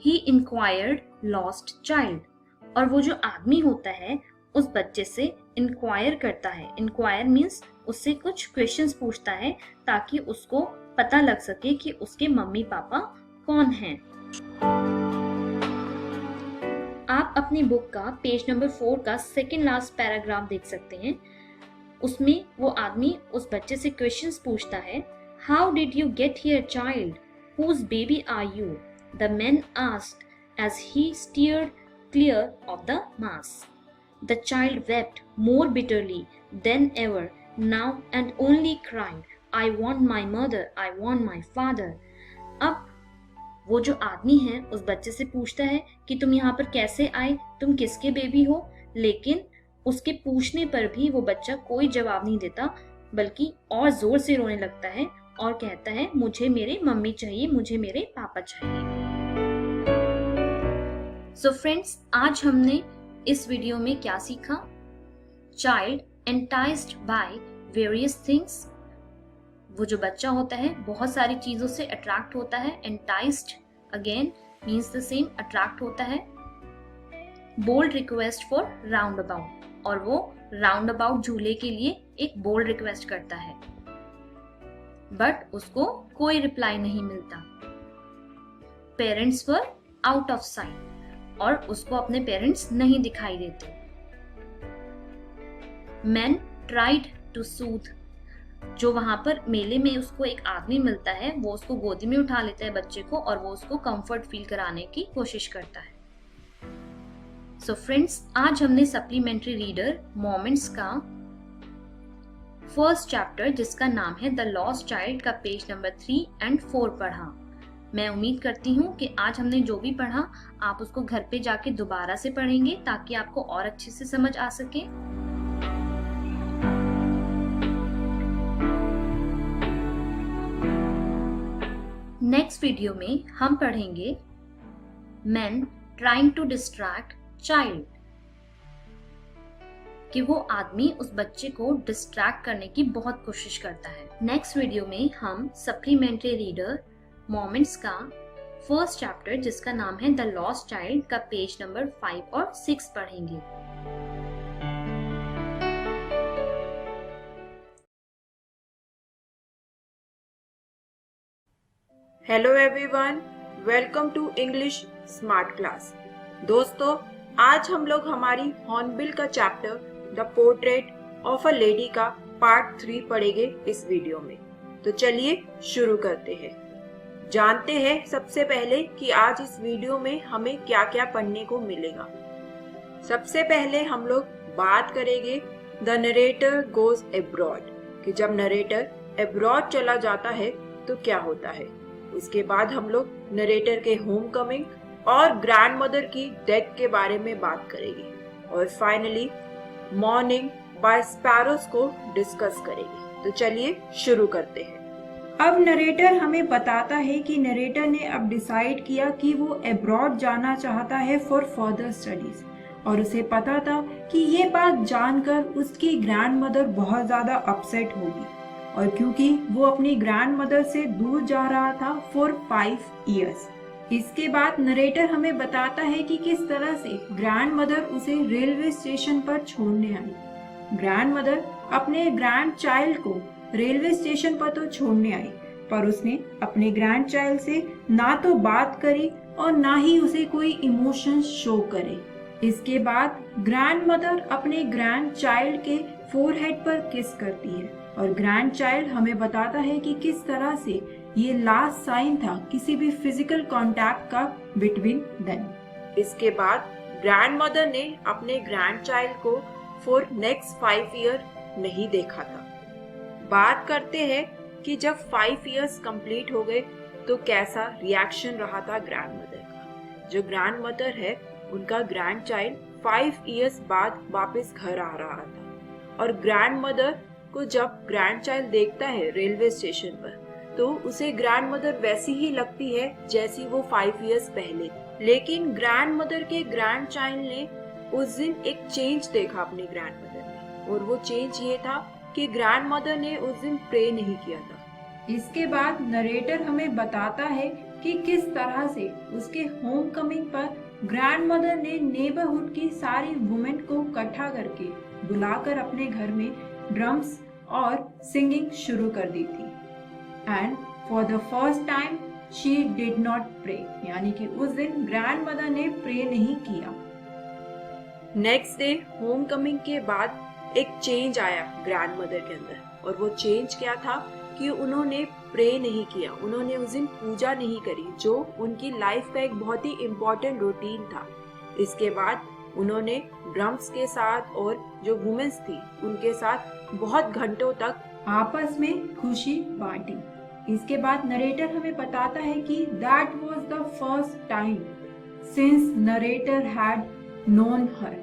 S5: He inquired lost child, और वो जो आदमी होता है उस बच्चे से इंक्वायर करता है। इंक्वायर मीन्स उससे कुछ क्वेश्चंस पूछता है ताकि उसको पता लग सके कि उसके मम्मी पापा कौन हैं। आप अपनी बुक का पेज नंबर 4 का सेकेंड लास्ट पैराग्राफ देख सकते हैं। उसमें वो आदमी उस बच्चे से क्वेश्चंस पूछता है। How did you get here child? Whose baby are you? The man asked as he steered clear of the mass. The child wept more bitterly than ever now and only cried, I want my mother, I want my father. अब वो जो आदमी है उस बच्चे से पूछता है कि तुम यहाँ पर कैसे आए, तुम किसके बेबी हो, लेकिन उसके पूछने पर भी वो बच्चा कोई जवाब नहीं देता, बल्कि और जोर से रोने लगता है और कहता है मुझे मेरे मम्मी चाहिए, मुझे मेरे पापा चाहिए। सो फ्रेंड्स, आज हमने इस वीडियो में क्या सीखा? Child enticed by various things. वो जो बच्चा होता है बहुत सारी चीजों से अट्रैक्ट होता है। Enticed again means the same, attract होता है। Bold request for roundabout, और वो राउंड अबाउट झूले के लिए एक बोल्ड रिक्वेस्ट करता है, बट उसको कोई रिप्लाई नहीं मिलता। Parents were out of site, और उसको अपने पेरेंट्स नहीं दिखाई देते। मैन ट्राइड टू सूथ, जो वहां पर मेले में उसको एक आदमी मिलता है, वो उसको गोदी में उठा लेता है बच्चे को, और वो उसको कंफर्ट फील कराने की कोशिश करता है। सो फ्रेंड्स, आज हमने सप्लीमेंट्री रीडर मोमेंट्स का फर्स्ट चैप्टर, जिसका नाम है द लॉस्ट चाइल्ड, का पेज नंबर 3 और 4 पढ़ा। मैं उम्मीद करती हूँ कि आज हमने जो भी पढ़ा आप उसको घर पे जाके दोबारा से पढ़ेंगे ताकि आपको और अच्छे से समझ आ सके। नेक्स्ट वीडियो में हम पढ़ेंगे man trying to distract child, कि वो आदमी उस बच्चे को डिस्ट्रैक्ट करने की बहुत कोशिश करता है। नेक्स्ट वीडियो में हम सप्लीमेंट्री रीडर मोमेंट्स का फर्स्ट चैप्टर, जिसका नाम है द लॉस्ट चाइल्ड, का पेज नंबर 5 और 6 पढ़ेंगे।
S6: Hello everyone, welcome to English smart class. दोस्तों, आज हम लोग हमारी हॉर्नबिल का chapter the portrait of a lady का पार्ट 3 पढ़ेंगे इस वीडियो में। तो चलिए शुरू करते हैं। जानते हैं सबसे पहले कि आज इस वीडियो में हमें क्या क्या पढ़ने को मिलेगा। सबसे पहले हम लोग बात करेंगे द नरेटर गोज अब्रॉड, कि जब नरेटर अब्रॉड चला जाता है तो क्या होता है। उसके बाद हम लोग नरेटर के होम कमिंग और ग्रैंड मदर की डेथ के बारे में बात करेंगे, और फाइनली मॉर्निंग बाय स्पैरोस को डिस्कस करेंगे। तो चलिए शुरू करते हैं। अब नरेटर हमें बताता है कि नरेटर ने अब डिसाइड किया कि वो अब्रॉड जाना चाहता है फॉर फर्दर स्टडीज, और उसे पता था कि ये बात जानकर उसकी ग्रैंड मदर बहुत ज्यादा अपसेट होगी, और क्योंकि वो अपनी ग्रैंड मदर से दूर जा रहा था फॉर 5 इयर्स। इसके बाद नरेटर हमें बताता है कि किस तरह से ग्रैंड मदर उसे रेलवे स्टेशन पर छोड़ने आई। ग्रैंड मदर अपने ग्रैंड चाइल्ड को रेलवे स्टेशन पर तो छोड़ने आई, पर उसने अपने ग्रैंड चाइल्ड से ना तो बात करी और ना ही उसे कोई इमोशंस शो करे। इसके बाद ग्रैंड मदर अपने ग्रैंड चाइल्ड के फोरहेड पर किस करती है, और ग्रैंड चाइल्ड हमें बताता है कि किस तरह से ये लास्ट साइन था किसी भी फिजिकल कांटेक्ट का बिटवीन देम। इसके बाद ग्रैंड मदर ने अपने ग्रैंड चाइल्ड को फॉर नेक्स्ट 5 ईयर नहीं देखा था। बात करते हैं कि जब 5 इयर्स कंप्लीट हो गए तो कैसा रिएक्शन रहा था ग्रैंड मदर का। जो ग्रैंड मदर है उनका ग्रैंड चाइल्ड 5 इयर्स बाद वापस घर आ रहा था, और ग्रैंड मदर को जब ग्रैंड चाइल्ड देखता है रेलवे स्टेशन पर तो उसे ग्रैंड मदर वैसी ही लगती है जैसी वो 5 इयर्स पहले। लेकिन ग्रैंड मदर के ग्रैंड चाइल्ड ने उस दिन एक चेंज देखा अपनी ग्रैंड मदर में, और वो चेंज ये था कि ग्रैंड मदर ने उस दिन प्रे नहीं किया था। इसके बाद नरेटर हमें बताता है कि किस तरह से उसके होम कमिंग पर ग्रैंडमदर ने नेबरहुड की सारी वुमेन को इकट्ठा करके बुलाकर अपने घर में ड्रम्स और सिंगिंग शुरू कर दी थी। And for the first time she did not pray, यानी कि उस दिन ग्रैंडमदर ने प्रे नहीं किया। नेक्स्ट डे होम कमिंग के बाद एक चेंज आया ग्रैंडमदर के अंदर, और वो चेंज क्या था कि उन्होंने प्रे नहीं किया, उन्होंने उस दिन पूजा नहीं करी, जो उनकी लाइफ का एक बहुत ही इम्पोर्टेंट रूटीन था। इसके बाद उन्होंने ड्रम्स के साथ और जो वुमेन्स थी उनके साथ बहुत घंटों तक आपस में खुशी बांटी। इसके बाद नरेटर हमें बताता है कि that was the first time since narrator had known her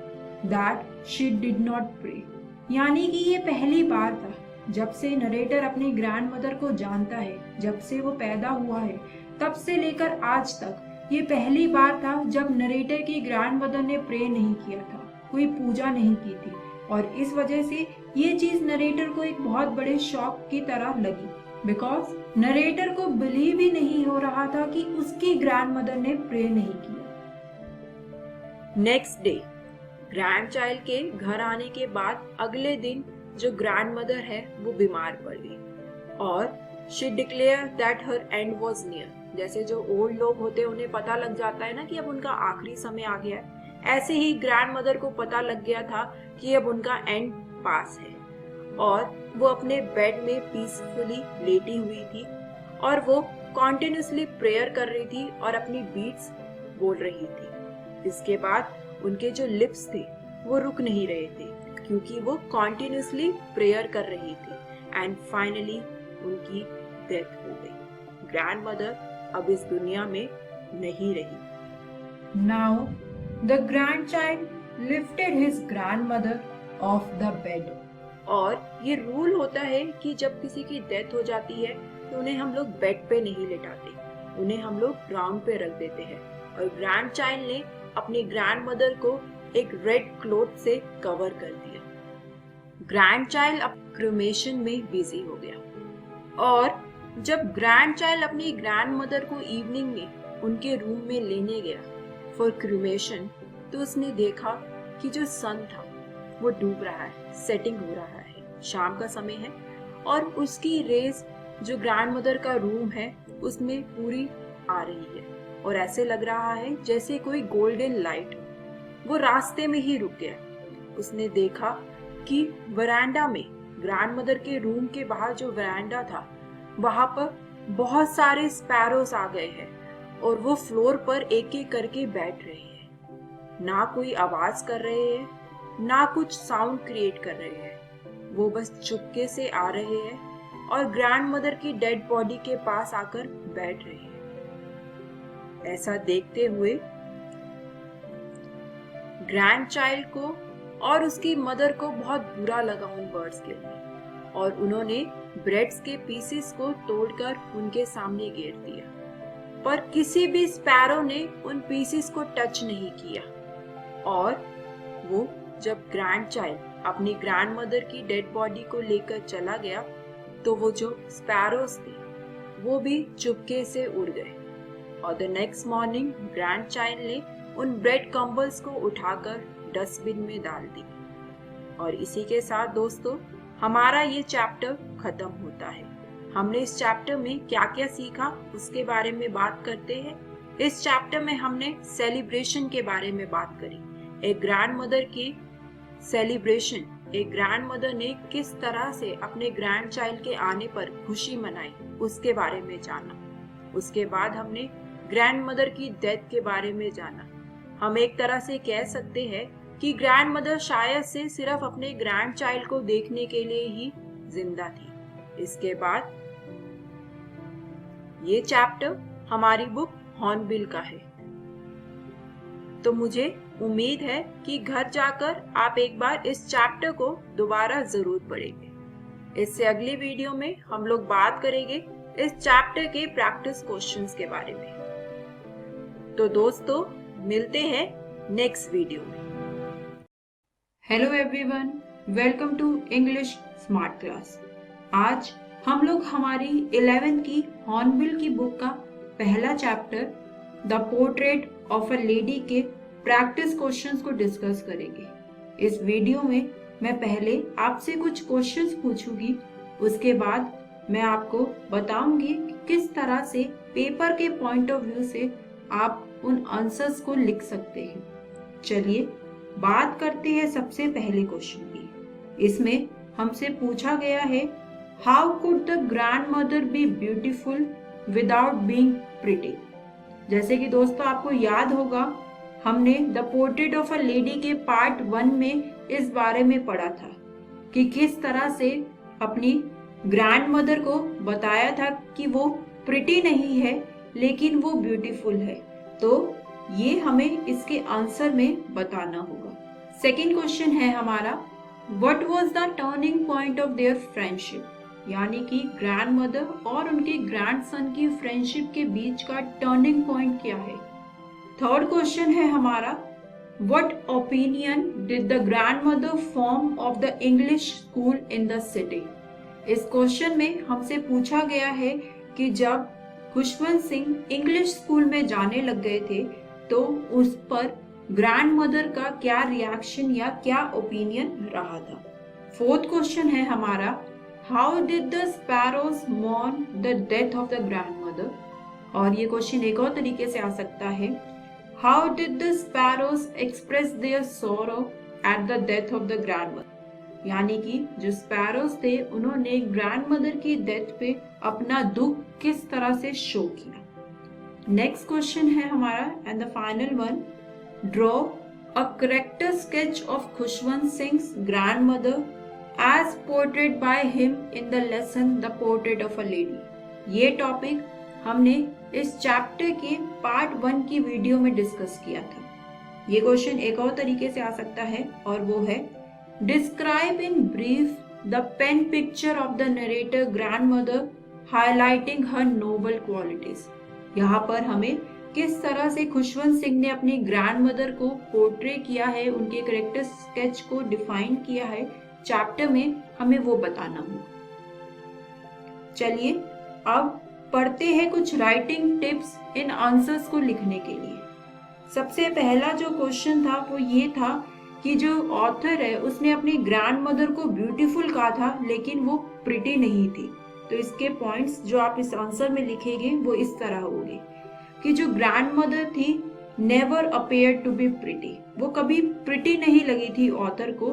S6: that she did not pray, यानी कि ये पहली बार था जब से नरेटर अपनी ग्रैंडमदर को जानता है, जब से वो पैदा हुआ है तब से लेकर आज तक ये पहली बार था जब नरेटर की ग्रैंडमदर ने प्रे नहीं किया था, कोई पूजा नहीं की थी। और इस वजह से ये चीज नरेटर को एक बहुत बड़े शॉक की तरह लगी, बिकॉज नरेटर को बिलीव ही नहीं हो रहा था कि उसकी ग्रैंडमदर ने प्रे नहीं किया। नेक्स्ट डे ग्रैंड चाइल्ड के घर आने के बाद अगले दिन जो ग्रैंडमदर है वो बीमार पड़ गई और she declare that her and was near. जैसे जो ओल्ड लोग होते हैं उन्हें पता लग जाता है ना कि अब उनका आखिरी समय आ गया है, ऐसे ही ग्रैंडमदर को पता लग गया था कि अब उनका एंड पास है। और वो अपने बेड में पीसफुली लेटी हुई थी और वो कॉन्टिन्यूसली प्रेयर कर रही थी और अपनी बीट्स बोल रही थी। इसके बाद उनके जो लिप्स थे वो रुक नहीं रहे थे क्योंकि वो कॉन्टिन्यूसली प्रेयर कर रही थी। एंड फाइनली उनकी डेथ हो गई। ग्रैंडमदर अब इस दुनिया में नहीं रही। Now the grandchild lifted his grandmother off the bed. और ये रूल होता है कि जब किसी की डेथ हो जाती है तो उन्हें हम लोग बेड पे नहीं लेटाते, उन्हें हम लोग ग्राउंड पे रख देते हैं। और ग्रैंडचाइल्ड ने अपनी ग्रैंडमदर को एक रेड क्लॉथ से कवर कर दिया। ग्रैंडचाइल्ड अब क्रिमेशन में बिजी हो गया और जब ग्रैंडचाइल्ड अपनी ग्रैंडमदर को इवनिंग में उनके रूम में लेने गया फॉर क्रिमेशन, तो उसने देखा कि जो सन था वो डूब रहा है, सेटिंग हो रहा है, शाम का समय है और उसकी रेज जो ग्रैंडमदर का रूम है उसमें पूरी आ रही है और ऐसे लग रहा है जैसे कोई गोल्डन लाइट। वो रास्ते में ही रुक गया। उसने देखा कि वरांडा में, ग्रैंडमदर के रूम के बाहर जो वरांडा था वहां पर बहुत सारे स्पैरोस आ गए हैं और वो फ्लोर पर एक एक करके बैठ रहे हैं। ना कोई आवाज कर रहे हैं, ना कुछ साउंड क्रिएट कर रहे हैं, वो बस चुपके से आ रहे हैं और ग्रैंडमदर की डेड बॉडी के पास आकर बैठ रहे हैं। ऐसा देखते हुए ग्रैंडचाइल्ड को और उसकी मदर को बहुत बुरा लगा उन बर्ड्स के लिए और उन्होंने ब्रेड्स के पीसेस को तोड़कर उनके सामने गिर दिया, पर किसी भी स्पैरो ने उन पीसेस को टच नहीं किया। और वो जब ग्रैंडचाइल्ड अपनी ग्रैंडमदर की डेड बॉडी को लेकर चला गया तो वो जो स्पैरोस थे वो भी चुपके से उड़ गए। और द नेक्स्ट मॉर्निंग ग्रैंडचाइल्ड ने उन ब्रेड कंबल्स को उठाकर डस्टबिन में डाल दी। और इसी के साथ दोस्तों हमारा ये चैप्टर खत्म होता है। हमने इस चैप्टर में क्या क्या सीखा उसके बारे में बात करते हैं। इस चैप्टर में हमने सेलिब्रेशन के बारे में बात करी, एक ग्रैंडमदर की सेलिब्रेशन, एक ग्रैंडमदर ने किस तरह से अपने ग्रैंडचाइल्ड के आने पर खुशी मनाई उसके बारे में जाना। उसके बाद हमने ग्रैंडमदर की डेथ के बारे में जाना। हम एक तरह से कह सकते हैं कि ग्रैंडमदर शायद से सिर्फ अपने ग्रैंडचाइल्ड को देखने के लिए ही जिंदा थी। इसके बाद ये चैप्टर हमारी बुक हॉर्नबिल का है, तो मुझे उम्मीद है कि घर जाकर आप एक बार इस चैप्टर को दोबारा जरूर पढ़ेंगे। इससे अगली वीडियो में हम लोग बात करेंगे इस चैप्टर के प्रैक्टिस क्वेश्चंस के बारे में। तो दोस्तों मिलते हैं नेक्स्ट वीडियो में। Hello everyone, welcome to English smart class. आज हम लोग हमारी 11th की हॉर्नबिल की बुक का पहला chapter the portrait of a lady के प्रैक्टिस क्वेश्चंस को डिस्कस करेंगे। इस वीडियो में मैं पहले आपसे कुछ क्वेश्चंस पूछूंगी, उसके बाद मैं आपको बताऊंगी कि किस तरह से पेपर के पॉइंट ऑफ व्यू से आप उन आंसर्स को लिख सकते हैं। चलिए बात करते हैं सबसे पहले क्वेश्चन की। इसमें हमसे पूछा गया है, how could the grandmother B beautiful without being pretty. जैसे कि दोस्तों आपको याद होगा, हमने the portrait of a lady के पार्ट 1 में इस बारे में पढ़ा था कि किस तरह से अपनी ग्रैंडमदर को बताया था कि वो प्रिटी नहीं है लेकिन वो ब्यूटीफुल है। तो ये हमें इसके आंसर में बताना होगा। सेकंड क्वेश्चन है हमारा, what was the turning point of their friendship, यानी कि ग्रैंडमदर और उनके ग्रैंडसन की फ्रेंडशिप के बीच का टर्निंग पॉइंट क्या है। थर्ड क्वेश्चन है हमारा, what opinion did the grandmother form of the English school in the city. इस क्वेश्चन में हमसे पूछा गया है कि जब खुशवंत सिंह इंग्लिश स्कूल में जाने लग गए थे तो उस पर ग्रैंडमदर का क्या रिएक्शन या क्या ओपिनियन रहा था। फोर्थ क्वेश्चन है हमारा, how did the sparrows mourn the death of the grandmother. और ये क्वेश्चन एक और तरीके से आ सकता है, how did the sparrows express their sorrow at the death of the grandmother. यानी कि जो स्पैरोज थे उन्होंने ग्रैंडमदर की डेथ पे अपना दुख किस तरह से शो किया। नेक्स्ट क्वेश्चन है हमारा and the final one, draw a character sketch of Khushwant Singh's grandmother as portrait by him in the lesson the portrait of a lady. ये टॉपिक हमने इस चैप्टर के पार्ट 1 की वीडियो में डिस्कस किया था। ये क्वेश्चन एक और तरीके से आ सकता है और वो है, describe in brief the pen picture of the narrator grandmother highlighting her noble qualities। यहाँ पर हमें किस तरह से खुशवंत सिंह ने अपनी ग्रैंडमदर को पोर्ट्रे किया है, उनके कैरेक्टर स्केच को डिफाइन किया है चैप्टर में, हमें वो बताना होगा। चलिए अब पढ़ते हैं कुछ राइटिंग टिप्स इन आंसर्स को लिखने के लिए। सबसे पहला जो क्वेश्चन था वो ये था कि जो ऑथर है उसने अपनी ग्रैंडमदर को ब्यूटीफुल कहा था लेकिन वो प्रिटी नहीं थी। तो इसके पॉइंट्स जो आप इस आंसर में लिखेंगे वो इस तरह होंगे कि जो ग्रैंडमदर थी never appear to be pretty, वो कभी प्रिटी नहीं लगी थी ऑथर को,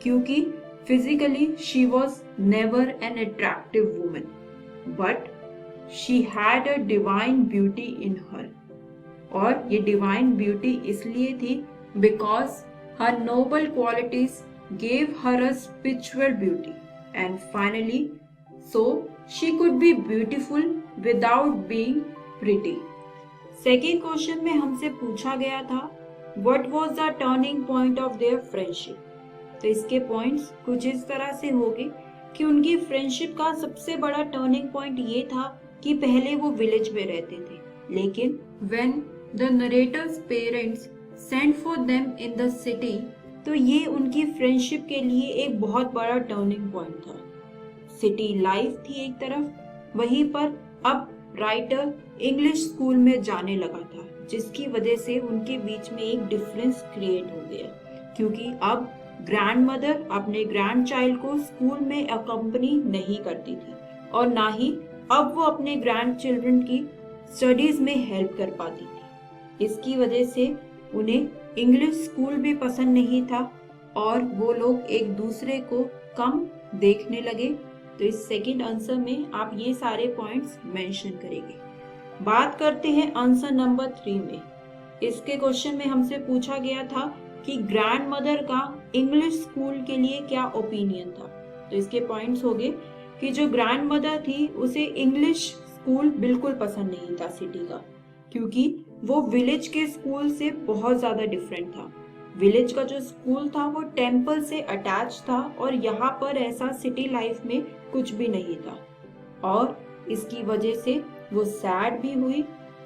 S6: क्योंकि physically she was never an attractive woman but she had a divine beauty in her. और ये डिवाइन ब्यूटी इसलिए थी because her noble qualities gave her a spiritual beauty, and finally so she could be beautiful without being pretty। Second question में हमसे पूछा गया था, what was the turning point of their friendship। तो इसके points कुछ इस तरह से होंगे कि उनकी फ्रेंडशिप का सबसे बड़ा टर्निंग पॉइंट ये था कि पहले वो विलेज में रहते थे, लेकिन when the narrator's parents send for them in the city, तो ये उनकी फ्रेंडशिप के लिए एक बहुत बड़ा टर्निंग पॉइंट था। सिटी लाइफ थी एक तरफ, वहीं पर अब राइटर इंग्लिश स्कूल में जाने लगा था, जिसकी वजह से उनके बीच में एक डिफरेंस क्रिएट हो गया, क्योंकि अब ग्रैंडमदर अपने ग्रैंड चाइल्ड को स्कूल में अकम्पनी नहीं करती थी और ना ही अब वो अपने ग्रैंड चिल्ड्रन की स्टडीज में हेल्प कर पाती थी। इसकी वजह से उन्हें इंग्लिश स्कूल भी पसंद नहीं था और वो लोग एक दूसरे को कम देखने लगे। तो इस सेकंड आंसर में आप ये सारे पॉइंट्स मेंशन करेंगे। बात करते हैं आंसर नंबर 3 में। इसके क्वेश्चन में हमसे पूछा गया था कि ग्रैंडमदर का इंग्लिश स्कूल के लिए क्या ओपिनियन था। तो इसके पॉइंट्स हो गए कि जो ग्रैंडमदर थी उसे इंग्लिश स्कूल बिल्कुल पसंद नहीं था सिटी का, क्योंकि वो विलेज के स्कूल से बहुत ज्यादा डिफरेंट था। विलेज का जो स्कूल था वो टेम्पल से अटैच था और यहाँ पर ऐसा सिटी लाइफ में कुछ भी नहीं था और इसकी वजह से वो सैड भी हुई।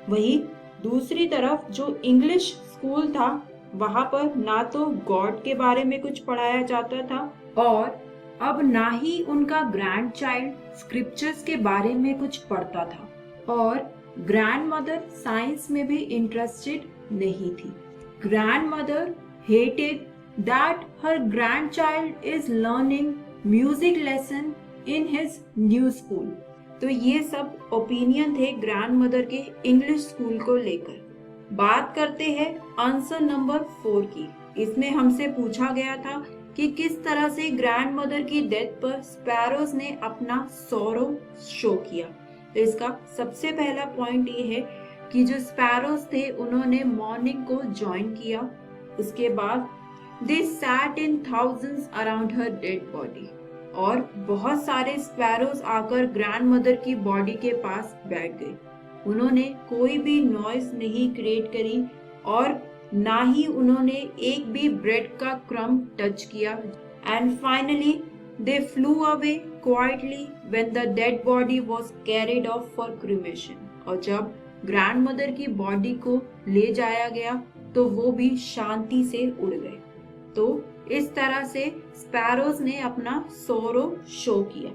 S6: वहीं दूसरी तरफ जो इंग्लिश स्कूल था वहाँ पर ना तो गॉड के बारे में कुछ पढ़ाया जाता था और अब ना ही उनका ग्रैंड चाइल्ड स्क्रिप्चर्स के बारे में कुछ पढ़ता था और ग्रैंड मदर साइंस में भी इंटरेस्टेड नहीं थी। Grand mother hated that her grand child is learning music lesson in his new school. तो ये सब ओपिनियन थे ग्रैंड मदर के इंग्लिश स्कूल को लेकर। बात करते हैं आंसर नंबर 4 की। इसमें हमसे पूछा गया था कि किस तरह से ग्रैंड मदर की डेथ पर स्पैरोज ने अपना सौरो शो किया। तो इसका सबसे पहला पॉइंट ये है कि जो स्पैरोज थे उन्होंने मॉर्निंग को ज्वाइन किया। उसके बाद they sat in thousands around her dead body, और बहुत सारे स्पैरोज आकर ग्रैंड मदर की बॉडी के पास बैठ गए। उन्होंने कोई भी नॉइज नहीं क्रिएट करी और ना ही उन्होंने एक भी ब्रेड का क्रम टच किया। And finally they flu away quietly when the dead body was carried of for cremation. और जब ग्रैंड मदर की बॉडी को ले जाया गया तो वो भी शांति से उड़ गए। तो इस तरह से स्पैरोज ने अपना सोरो शो किया।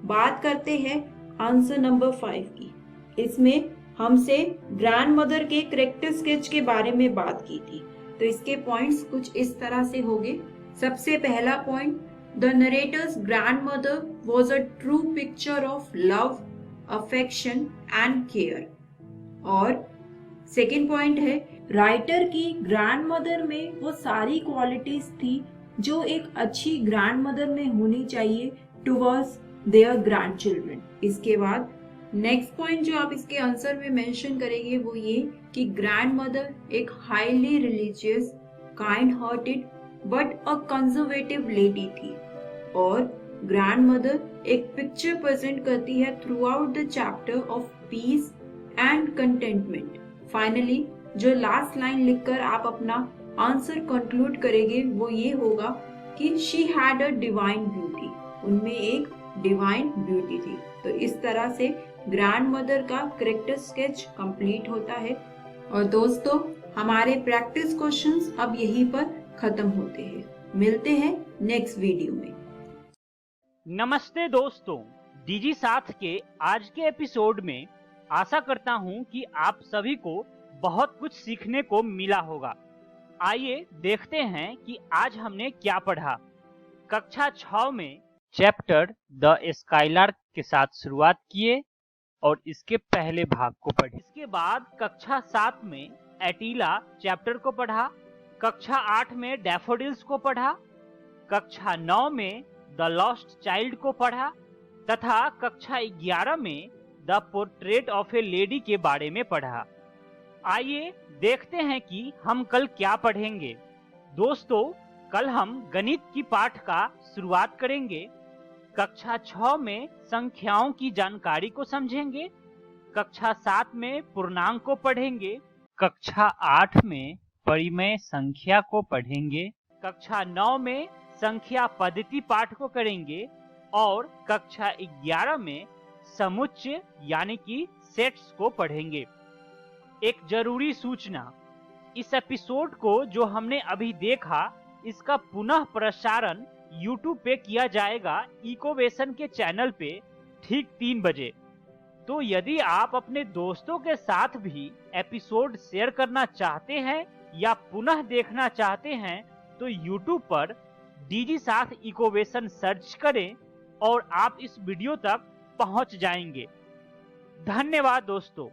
S6: बात करते हैं आंसर नंबर 5 की। इसमें हमसे ग्रैंड मदर के कैरेक्टर स्केच के बारे में बात की थी। तो इसके पॉइंट्स कुछ इस तरह से होंगे। सबसे पहला point, the narrator's grand mother was a true picture of love, affection and care. और सेकेंड पॉइंट है, राइटर की ग्रैंड मदर में वो सारी क्वालिटीज थी जो एक अच्छी ग्रैंड मदर में होनी चाहिए टुवर्ड्स देयर ग्रैंड चिल्ड्रन। इसके बाद नेक्स्ट पॉइंट जो आप इसके आंसर में मेंशन करेंगे वो ये कि ग्रैंड मदर एक highly religious, kind hearted but a conservative lady थी। और ग्रैंड मदर एक पिक्चर प्रेजेंट करती है through out the chapter of peace and contentment. Finally जो लास्ट लाइन लिखकर आप अपना आंसर कंक्लूड करेंगे वो ये होगा कि she had a divine beauty. उनमें एक डिवाइन ब्यूटी थी। तो इस तरह से ग्रैंड मदर का कैरेक्टर स्केच कंप्लीट होता है। और दोस्तों, हमारे प्रैक्टिस क्वेश्चंस अब यहीं पर खत्म होते हैं। मिलते हैं नेक्स्ट वीडियो में।
S2: नमस्ते दोस्तों, डीजी साथ के आज के एपिसोड में आशा करता हूं कि आप सभी को बहुत कुछ सीखने को मिला होगा। आइए देखते हैं कि आज हमने क्या पढ़ा। कक्षा 6 में चैप्टर द स्काईलार्क के साथ शुरुआत किए और इसके पहले भाग को पढ़े। इसके बाद कक्षा 7 में एटीला चैप्टर को पढ़ा। कक्षा 8 में डैफोडिल्स को पढ़ा। कक्षा 9 में द लॉस्ट चाइल्ड को पढ़ा तथा कक्षा 11 में the portrait of A lady के बारे में पढ़ा। आइए देखते हैं कि हम कल क्या पढ़ेंगे। दोस्तों, कल हम गणित की पाठ का शुरुआत करेंगे। कक्षा 6 में संख्याओं की जानकारी को समझेंगे। कक्षा 7 में पूर्णांक को पढ़ेंगे। कक्षा 8 में परिमेय संख्या को पढ़ेंगे। कक्षा 9 में संख्या पद्धति पाठ को करेंगे और कक्षा 11 में समुच्चय यानी कि सेट्स को पढ़ेंगे। एक जरूरी सूचना, इस एपिसोड को जो हमने अभी देखा इसका पुनः प्रसारण YouTube पे किया जाएगा इकोवेशन के चैनल पे ठीक 3 बजे। तो यदि आप अपने दोस्तों के साथ भी एपिसोड शेयर करना चाहते हैं या पुनः देखना चाहते हैं तो YouTube पर डीजी साथ इकोवेशन सर्च करें और आप इस वीडियो तक पहुंच जाएंगे। धन्यवाद दोस्तों।